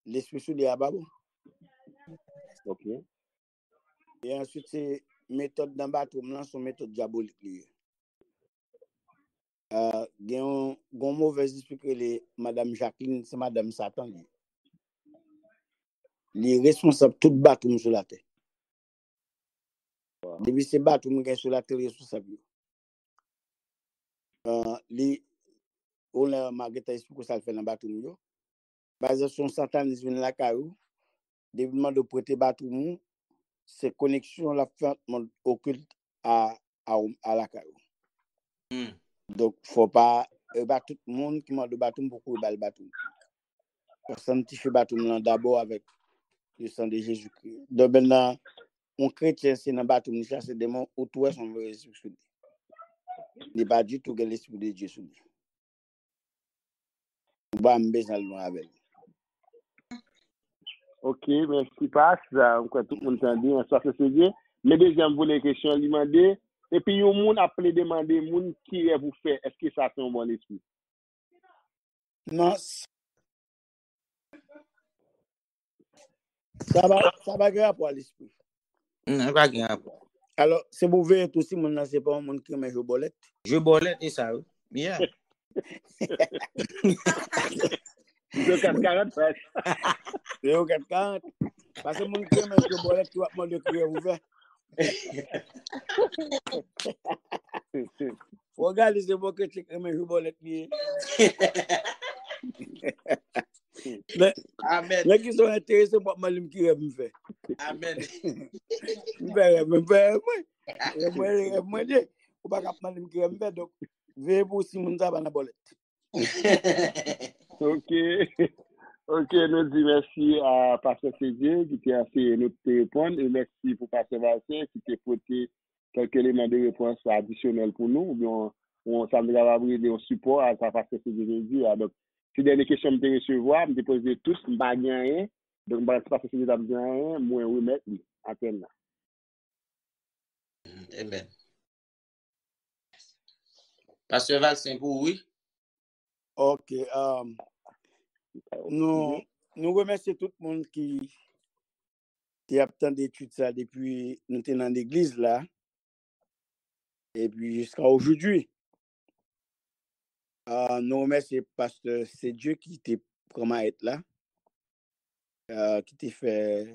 D: l'esprit sous les ababos.
C: OK.
D: Et ensuite, c'est méthode dans bateau, son méthode diabolique. Il y a un mauvais esprit que Madame Jacqueline, c'est Madame Satan. Il est responsable de tout bateau sur la terre. Depuis ce bateau sur la terre, responsable. On a Marguerite expliqué que ça fait dans bateau. Basé sur satanisme dans la caillou, développement de prêter bateau, c'est connexion la fin occulte à la caillou. Donc faut pas tout le monde qui m'a de bateau pour courir le bateau. Personne qui fait bateau d'abord avec le sang de Jésus-Christ. Donc maintenant un chrétien c'est dans bateau ni chasse démon autour son esprit. Il n'est pas du tout que l'esprit de Dieu sur lui. On va besoin de avec.
C: OK, merci pas. Ça, tout le monde entend bien, ça c'est bien. Mais deuxième volet question, lui demander et puis yon moun appelé demander moun qui est vous fait, est-ce que ça c'est un bon esprit?
D: Non. Ça va grave pour l'esprit.
A: Non, pas grave.
D: Alors, c'est pour voir tout si moun c'est pas un monde qui met jeu bolette.
A: Jeu bolette et ça, oui. Bien.
C: Je 440 frère.
D: Je 440. Parce que mon qui met jeu bolette tu vas demander crier ouvert. Regarde c'est bon que tu met jeu bolette ni.
A: Amen.
D: Les qui sont intéressés pour mal qui me fait.
A: Amen.
D: Moi ou pas cap mal qui me fait donc veille pour si moun ça va na bolette.
C: OK, nous disons merci à Pasteur Cédric qui a fait notre répondre et merci pour Pasteur Valsin qui a porté quelques éléments de réponse additionnels pour nous. Ou bien, ça nous a abordé un support à Pasteur Cédric. Donc, si dernière question me recevoir, me poser tous, je ne vais pas rien. Donc, je ne vais pas Pasteur Cédric a rien, moi, oui, mettre lui. Attends.
A: Amen. Pasteur Valsin pour oui.
D: OK. Nous nous remercions tout le monde qui a attendu d'études ça depuis nous étions dans l'église là. Et puis jusqu'à aujourd'hui. Nous remercions parce que c'est Dieu qui était vraiment être là, qui t'a fait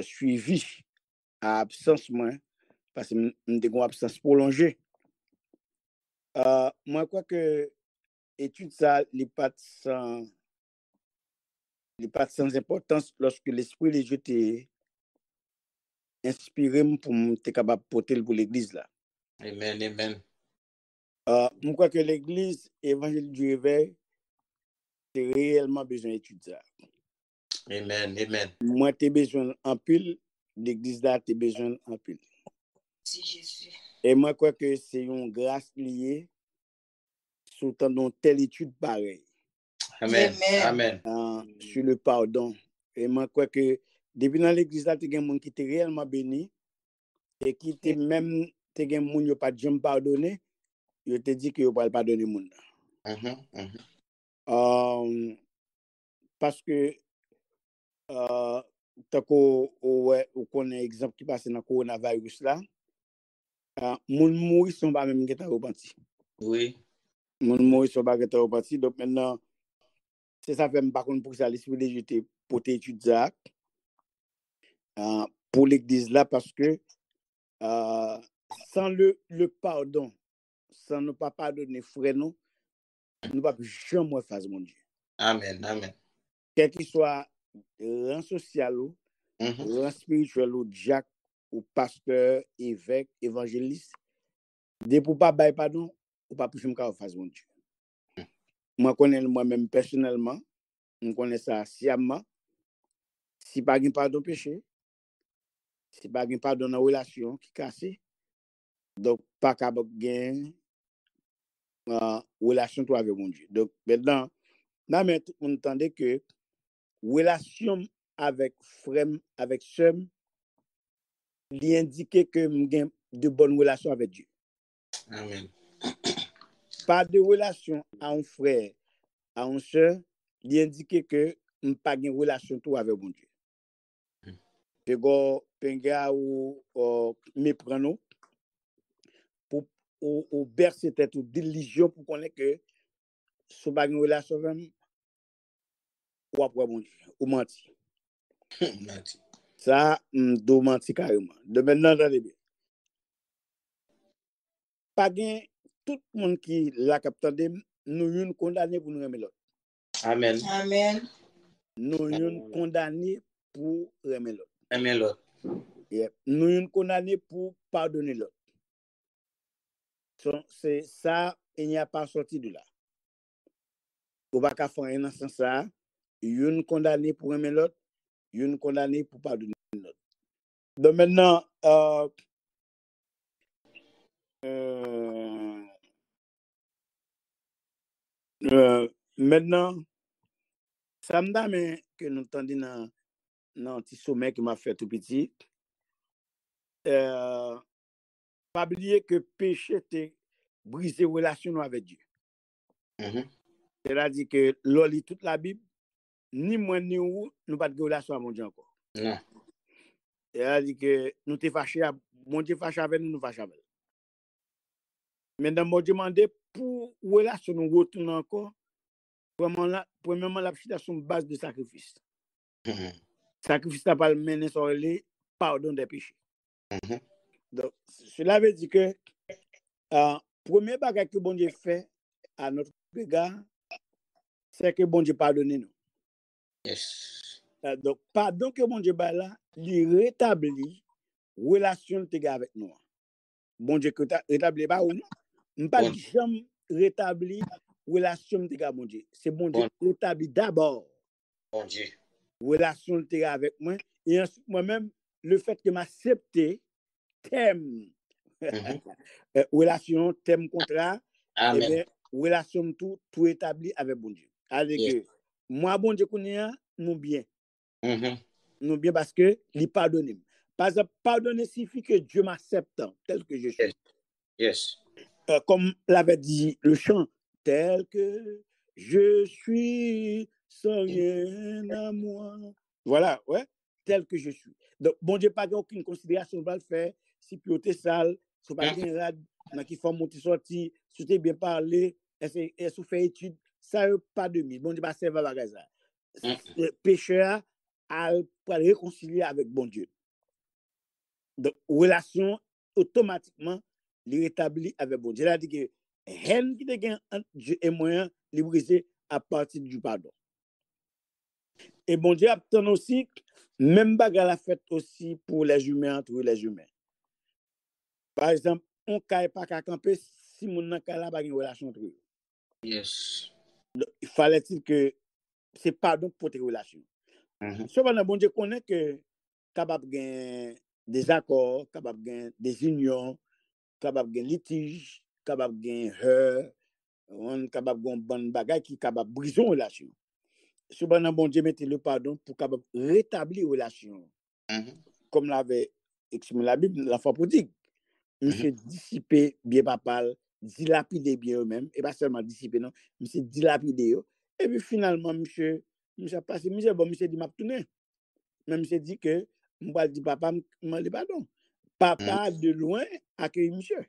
D: suivi à absence moi, parce que nous avons une absence prolongée. Moi, je crois que l'étude ça, n'est pas sans importance lorsque l'Esprit de Dieu t'a inspiré pour être capable de porter pour l'église là.
A: Amen, amen.
D: Je crois que l'église évangélique du réveil a réellement besoin d'études ça.
A: Amen, amen.
D: Moi, tu as besoin en pile, l'église là, tu as besoin en pile.
B: Si Jésus.
D: Et moi, je crois que c'est une grâce liée sur une telle étude pareille.
A: Amen,
B: Amen.
A: amen.
D: Sur le pardon. Et moi, je crois que depuis dans l'église là, tu as des gens qui étaient réellement bénis et qui étaient même, tu as des gens qui n'ont pas jamais pardonné, ils te dit qu'ils ne vont pas pardonner les gens. Parce que, tant qu'on connaît exemple qui passe dans le coronavirus là, moun mouri sont pas même qui repenti.
A: Oui.
D: Moun mouri sont pas qui repenti. Donc maintenant, c'est ça fait par contre pour ça l'esprit de Dieu pour étudier pour l'église là parce que sans le pardon, sans ne pas pardonner frère nous ne pas jamais faire mon Dieu.
A: Amen, amen.
D: Quel qu'il soit rang social ou rang spirituel ou diacre ou pasteur, évêque, évangéliste, dès pour pas bailler pardon, ou pas plus me faire mon Dieu. Moi connais moi-même personnellement, je connais ça sciemment. Si pas de pardon péché, si pas de pardon dans relation qui cassé, donc pas capable gain relation toi avec mon Dieu. Donc maintenant, on entendait que relation avec frère, avec sœur, il indique que j'ai de bonnes relations avec Dieu.
A: Amen.
D: Pas de relation à un frère, à une sœur, il indique que je n'ai pas de relation avec mon Dieu. Penga ou méprendre pour ou bercer tête ou diligence pour connaître que ce pas une relation même ou après bon Dieu ou menti. Ça do menti carrément. De maintenant attendez bien. Pas gain tout le monde qui la capte nous une condamné pour nous remettre l'autre.
A: Amen.
B: Amen.
D: Nous une condamné pour remettre l'autre.
A: Amen, Lord.
D: Nous une condamné pour pardonner l'autre. C'est ça, il n'y a pas sorti de là. Ou pas qu'à faire un sens ça, une condamné pour aimer l'autre, une condamné pour pardonner l'autre. Donc maintenant, maintenant, ça me donne que nous entendons dans un petit sommet qui m'a fait tout petit. Pas oublier que péché te briser relation avec Dieu. C'est-à-dire que l'on lit toute la Bible, ni moi ni vous, nous pas de relation avec Dieu encore.
A: Non.
D: C'est-à-dire que nous te fâchés, mon Dieu fâché avec nous, nous fâchés avec. Maintenant, moi demandé pour relation nous retourner encore, premièrement la situation base de sacrifice. Sacrifice n'a pas mené sur les pardon des péchés. Donc, cela veut dire que premier bagage que bon Dieu fait à notre égard, c'est que bon Dieu pardonne nous.
A: Yes.
D: Donc, pardon que bon Dieu ba là, il rétablit relation avec nous. Bon Dieu que rétablit pas ou non, pas jamais rétablir relation avec bon Dieu. C'est bon Dieu rétablit d'abord.
A: Bon Dieu.
D: Relation avec moi et ensuite moi-même le fait que m'accepter thème relation thème contrat et bien relation tout établi avec bon Dieu. Avec que moi bon Dieu connaît nous bien. Nous bien parce que il pardonne. Par exemple, pardonner signifie que Dieu m'accepte tel que je suis.
A: Yes.
D: Comme l'avait dit le chant, tel que je suis, sans rien à moi. Voilà, ouais, tel que je suis. Donc, bon Dieu, pas aucune considération va le faire. Si tu es sale, si pas bien rad, dans qui forme monter sorti, si tu es bien parlé, est-ce que fait étude, ça pas de mille. Bon Dieu, pas servir à la ça. Le pécheur a pour réconcilier avec bon Dieu. Donc, relation automatiquement les rétablit avec bon Dieu. Il a dit que haine qui te gagne entre Dieu et moi, les briser à partir du pardon. Et bon Dieu attend aussi, même bagarre la fête aussi pour les humains, entre les humains. Par exemple, on ne pas qu'à camper si mon n'a pas une relation entre eux.
A: Yes.
D: Donc, il fallait-il que c'est pardon pour tes relations. Cependant, bon Dieu connaît que capable de des accords, capable de des unions, capable de litiges, capable de heurts, capable de bonne bagaille qui capable de briser une relation. Cependant, bon Dieu mettez le pardon pour capable rétablir relation. Comme l'avait exprimé la Bible, l'enfant prodigue. Monsieur dissipé bien papal, dilapidé bien eux-mêmes, et pas seulement dissipé, non, monsieur dilapidé eux. Et puis finalement, monsieur a passé, monsieur dit m'a tourné. Mais monsieur dit que, moi dit papa, m'a dit pardon. Papa de loin accueille monsieur.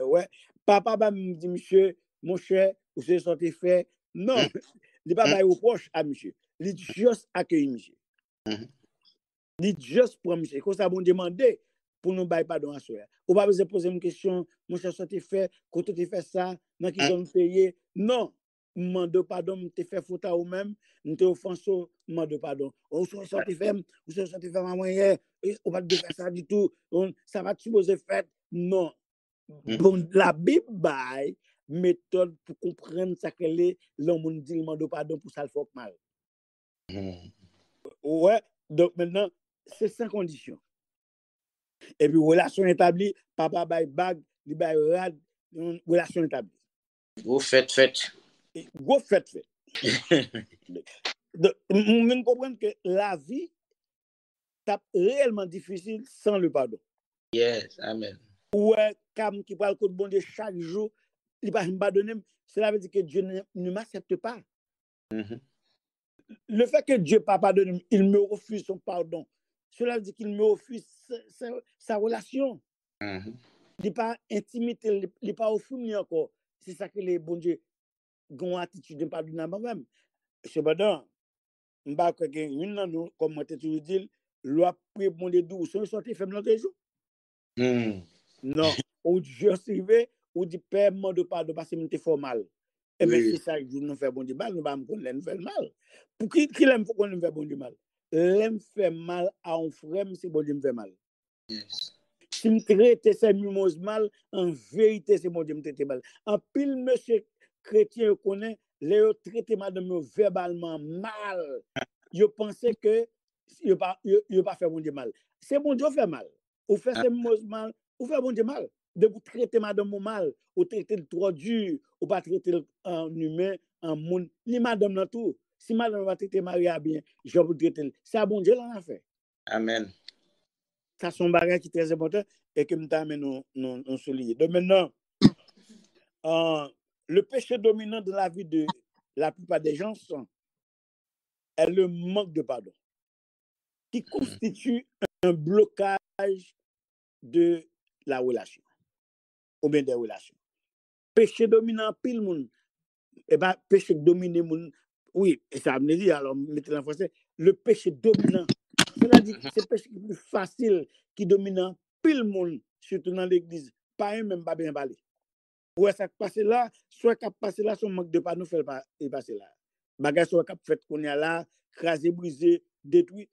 D: Ouais, papa va me dit monsieur, mon cher, vous savez sorti fait. Non, il pas bail reproche à monsieur. Il juste accueille monsieur. Il juste pour monsieur. Comme ça bon demander pour nous bail pardon à soi. Ou pas besoin poser une question, mon cher sorti fait, quand tu fait ça, dans qui sont payé. Non, demande pardon, tu fait faute à ou même, tu offensé, demande pardon. Ou sorti fait maman hier, ou pas de faire ça du tout. Ça va supposer faire. Non. Bon, la Bible bail méthode pour comprendre ça que l'homme dit demande pardon pour ça le faut mal. Ouais, donc maintenant c'est sans condition. Et puis relation établie, papa bail bag, li bail rad, relation établie.
A: Go faites.
D: Go fait. Donc on comprend que la vie est réellement difficile sans le pardon.
A: Yes, amen.
D: Ouais, comme qui parle de bon Dieu chaque jour, il va me pardonner, cela veut dire que Dieu ne m'accepte pas. Le fait que Dieu pas pardonné, il me refuse son pardon. Cela veut dire qu'il me refuse sa relation. Il n'est pas intimité, il n'est pas au fond encore. C'est ça que les bon Dieu ont attitude de pardonner à moi-même. Cependant, je ne sais pas que comme moi, tu dis, loi pour bon Dieu d'où sont sortis faibles dans les jours. Non, ou Dieu s'arrive, ou dit père de pardon parce que je fais mal. Eh bien, c'est ça que nous fait bon Dieu mal, nous ne nous fait mal. Pour qui l'aime qu'on nous fait bon Dieu mal? L'aime fait mal à un frère, c'est bon Dieu me fait mal.
A: Yes.
D: Si me traite ces mimoses mal, en vérité, c'est bon Dieu me traite mal. En pile, monsieur chrétien connaît, les traité madame verbalement mal. Je pensais que il pas fait bon Dieu mal. C'est bon Dieu fait mal. Ou fait ces mimoses mal, ou fait bon Dieu mal. De vous traiter madame mal, ou traiter le trop dur, ou pas traiter en humain, en monde, ni madame dans tout. Si madame va traiter Maria bien, je vais vous traiter. C'est bon Dieu l'en a fait.
A: Amen.
D: Ça, c'est un bagage qui est très important et que nous t'amènons nous souligner. Donc maintenant, le péché dominant de la vie de la plupart des gens est le manque de pardon, qui constitue un blocage de la relation, ou bien des relations. Péché dominant, pile monde, et bien, péché dominé, oui, et ça me dit, alors, mettez-le en français, le péché dominant, c'est-à-dire c'est le péché plus facile qui domine pile monde, surtout dans l'église, pas un même pas bien parler. Ouais, ça passe là, soit qui passe là, son manque de pardon fait pas passer là. Bagage soit qui fait qu'on est là, crasé, brisé, détruit,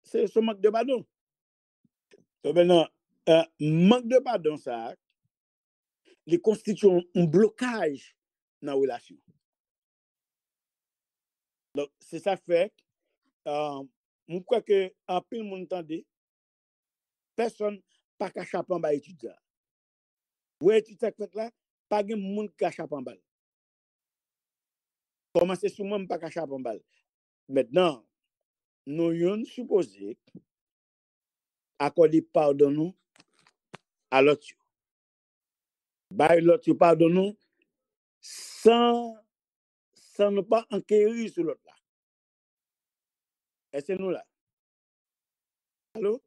D: c'est son manque de pardon. Donc maintenant, manque de pardon, ça, il constitue un blocage dans la relation. Donc, c'est ça fait, je crois que en pile monde entendait, personne pas qu'à chaper en bas étudier. Vous étudiez fait là, pas de monde qui a chaper en bas. Comment c'est souvent pas qu'à chaper en bas. Maintenant, nous yon supposé accorder pardon nous à l'autre. Bah l'autre pardon nous sans sans ne pas enquérir sur l'autre là. Est-ce que nous là? Allô?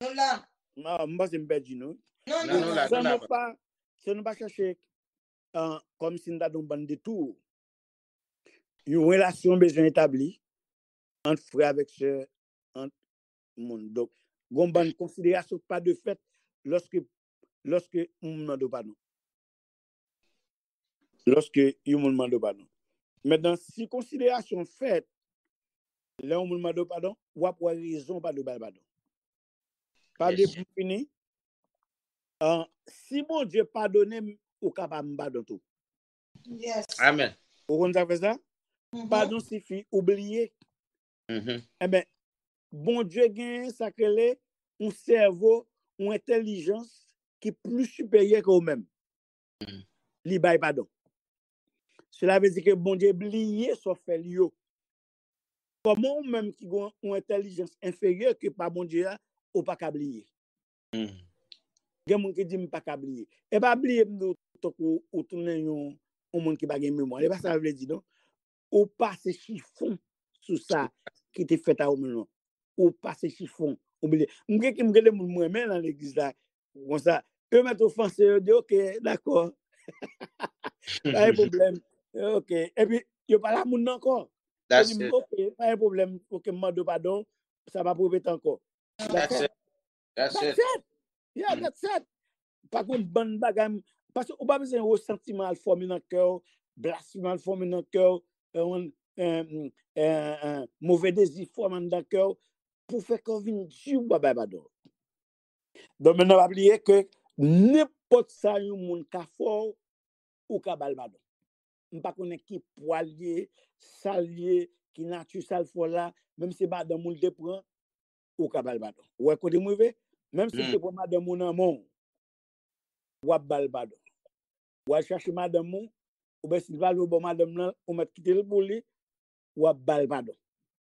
B: Nous là.
D: Non, moi c'est me perdu nous.
B: Non,
A: Non,
B: non,
A: là,
D: Ça
A: non, là.
D: ne pas chercher comme si nous avons un bande de tout. Une relation besoin établie entre frère avec sœur, entre monde. Donc, une bonne considération pas de fait lorsque on demande pardon. Lorsque on demande pardon. Maintenant, si considération faite, là on demande pardon, ou avoir raison pas de pardon. Parler pour finir. Si mon Dieu pardonne, ou capable de pardonner tout.
B: Yes.
A: Amen.
D: Vous comprenez ça? Pardon suffit oublier. Eh bien, bon Dieu gagne sacré un cerveau, une intelligence qui est plus supérieure que vous-même. Li bay pardon. Cela veut dire que bon Dieu oublier son fait lio. Comment même qui a une intelligence inférieure que pas bon Dieu ou pas oublier. Gen moun qui dit pas oublier. Et pas oublier ou tourner un monde qui pas gen mémoire. Et pas ça veut dire non. Ou passe chiffon sur ça qui te fait à ou ou passe chiffon oublier m'gè qui m'gè moun moi-même dans l'église là comme ça eux mettent offensé dit OK d'accord pas de problème OK et puis yo pas la moun encore dit OK pas de problème OK demande pardon ça va prouver encore
A: That's it.
D: Yeah, that's it. Pas contre bonne bagage parce que ou pas besoin de sentiment formé dans cœur blasphème formé dans cœur mauvais désir formé dans cœur pour faire qu'on vienne Dieu pardon. Donc maintenant pas oublier que n'importe ça un monde ka fort ou ka bal pardon. On pas connaît qui poilier, salier, qui nature sale fort là, même si madame moun te prend ou ka bal pardon. Ouais côté mauvais, même si te prend madame moun en mon ou bal pardon. Ou chercher madame moun ou bien s'il va le bon madame là, ou mettre quitter le pour lui ou bal pardon.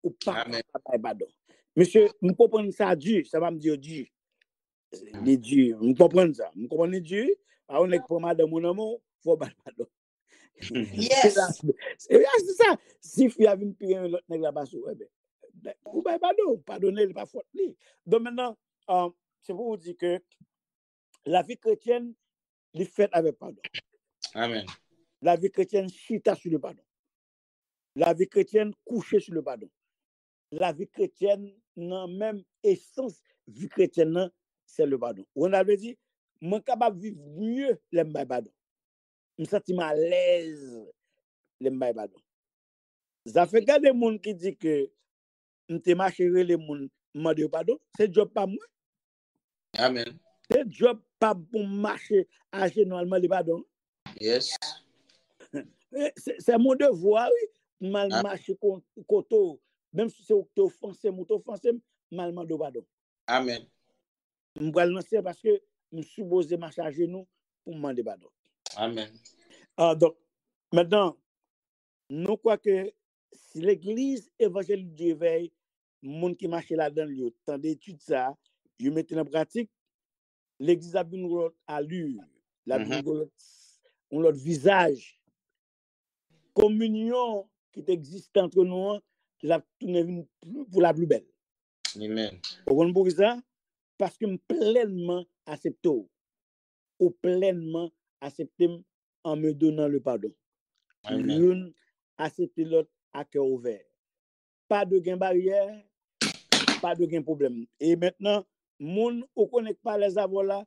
D: Ou pas bal pardon. Monsieur, vous comprenez ça Dieu, ça va me dire Dieu. Les Dieu, vous comprenez ça? Vous comprenez Dieu? On est pour madame mon amour, faut bal pardon.
B: Yes.
D: C'est ça. Si il y a une pire l'autre nèg là bas ou bal pardon, pardonner il pas faute li. Donc maintenant c'est pour vous dire que la vie chrétienne est faite avec pardon.
A: Amen.
D: La vie chrétienne chita sur le pardon. La vie chrétienne couchée sur le pardon. La vie chrétienne, non, même essence vie chrétienne, c'est le pardon. On avait dit, je suis capable de vivre mieux le pardon. Je me sens à l'aise le pardon. Ça fait garder les gens qui disent que je te marche les gens demande pardon, c'est job pas moi.
A: Amen.
D: C'est job pas pour marcher à généralement le pardon.
A: Yes.
D: C'est mon devoir, oui. Mal marcher koto, même si c'est offensé, mal mando pardon.
A: Amen.
D: Je vais lancer parce que je suis supposé marcher à genoux pour demander pardon.
A: Amen.
D: Donc, maintenant, nous croyons que si l'église évangélique du réveil, les gens qui marchent là-dedans, ils ont tant d'études, ça, ils mettent en pratique, l'église a une autre allure, un autre visage. Communion qui existe entre nous, la tourne pour la plus belle.
A: Amen.
D: Vous comprenez pour ça? Parce que je pleinement accepte ou pleinement accepte en me donnant le pardon. L'une accepte l'autre à cœur ouvert. Pas de gain barrière, pas de gain problème. Et maintenant, moun ou connaît pas les avoirs là,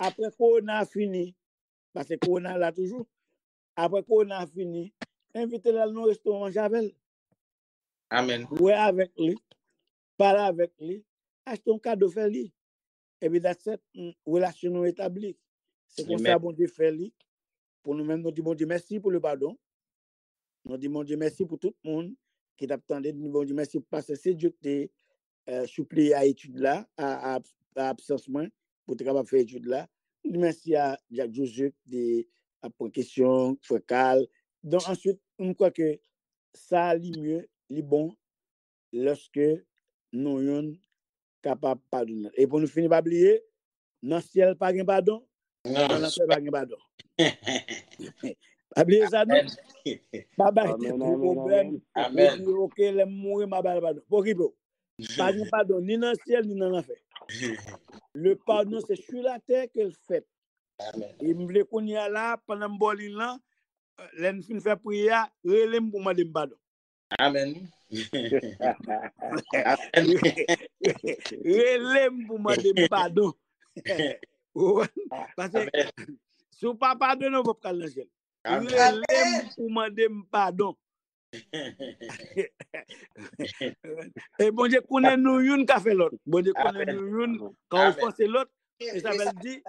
D: après qu'on a fini, parce que qu'on a là toujours, après qu'on a fini, invitez-le à nos restaurants Javel.
A: Amen.
D: Ouais avec lui, parler avec lui, acheter un cadeau faire lui. Et puis that's it, relation établie. C'est comme ça bon Dieu fait lui. Pour nous-mêmes, nous disons bon Dieu merci pour le pardon. Nous disons bon Dieu merci pour tout le monde qui t'attendait. Nous disons bon Dieu merci parce que c'est Dieu qui t'a supplié à étude là, à absence moins, pour te capable faire étude là. Nous disons merci à Jacques Joseph à pour question, Frécal. Donc ensuite, on croit que ça allait mieux, li bon, lorsque nous sommes capables de pardonner. Et pour nous finir par oublier, dans le ciel, pas de pardon, dans l'enfer, pas de pardon. Abliye ça non? Pas
C: Amen,
D: pour
C: amen,
D: problème.
C: amen.
D: Ou dire OK, les mourir ma balle pardon. Pour qui pas de pardon ni dans le ciel ni dans l'enfer. Le pardon c'est sur la terre qu'elle fait. Et me voulait qu'on y a là pendant bolin là, l'en fin fait prière, relève pour demander pardon.
A: Amen.
D: Relève pour demander pardon. Parce que si vous pas pardonner, vous pas dans le ciel. Relève pour demander pardon. Et bon Dieu connaît nous une qu'a fait l'autre. Bon Dieu connaît nous une quand on offense l'autre. Et ça veut dire,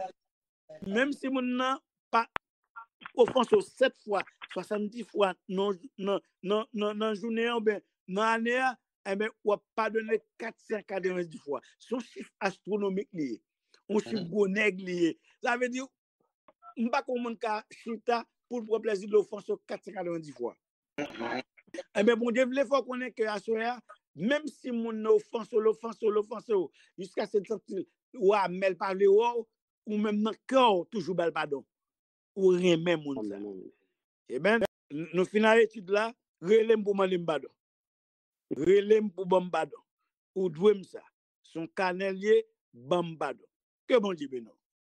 D: même si mon n'a pas offense 7 fois, 70 fois, non, journée, ou bien, non, année, eh bien, on va pardonner 490 fois. Son chiffre astronomique lié. On chiffre gonègue lié. Ça veut dire, on ne peut pas comment chita pour le plaisir de l'offense 490 fois. Eh bien, bon Dieu, il faut qu'on ait que à soya, même si mon offense, jusqu'à cette sortie, ou à mel parler ou même dans le cœur, toujours bel pardon. Ou rien même mon ça. Eh bien, nous finissons l'étude là, relève pour m'aller pardon. Relève pour bon pardon. Ou douem ça. Son canelier, bon pardon. Que bon Dieu bénisse.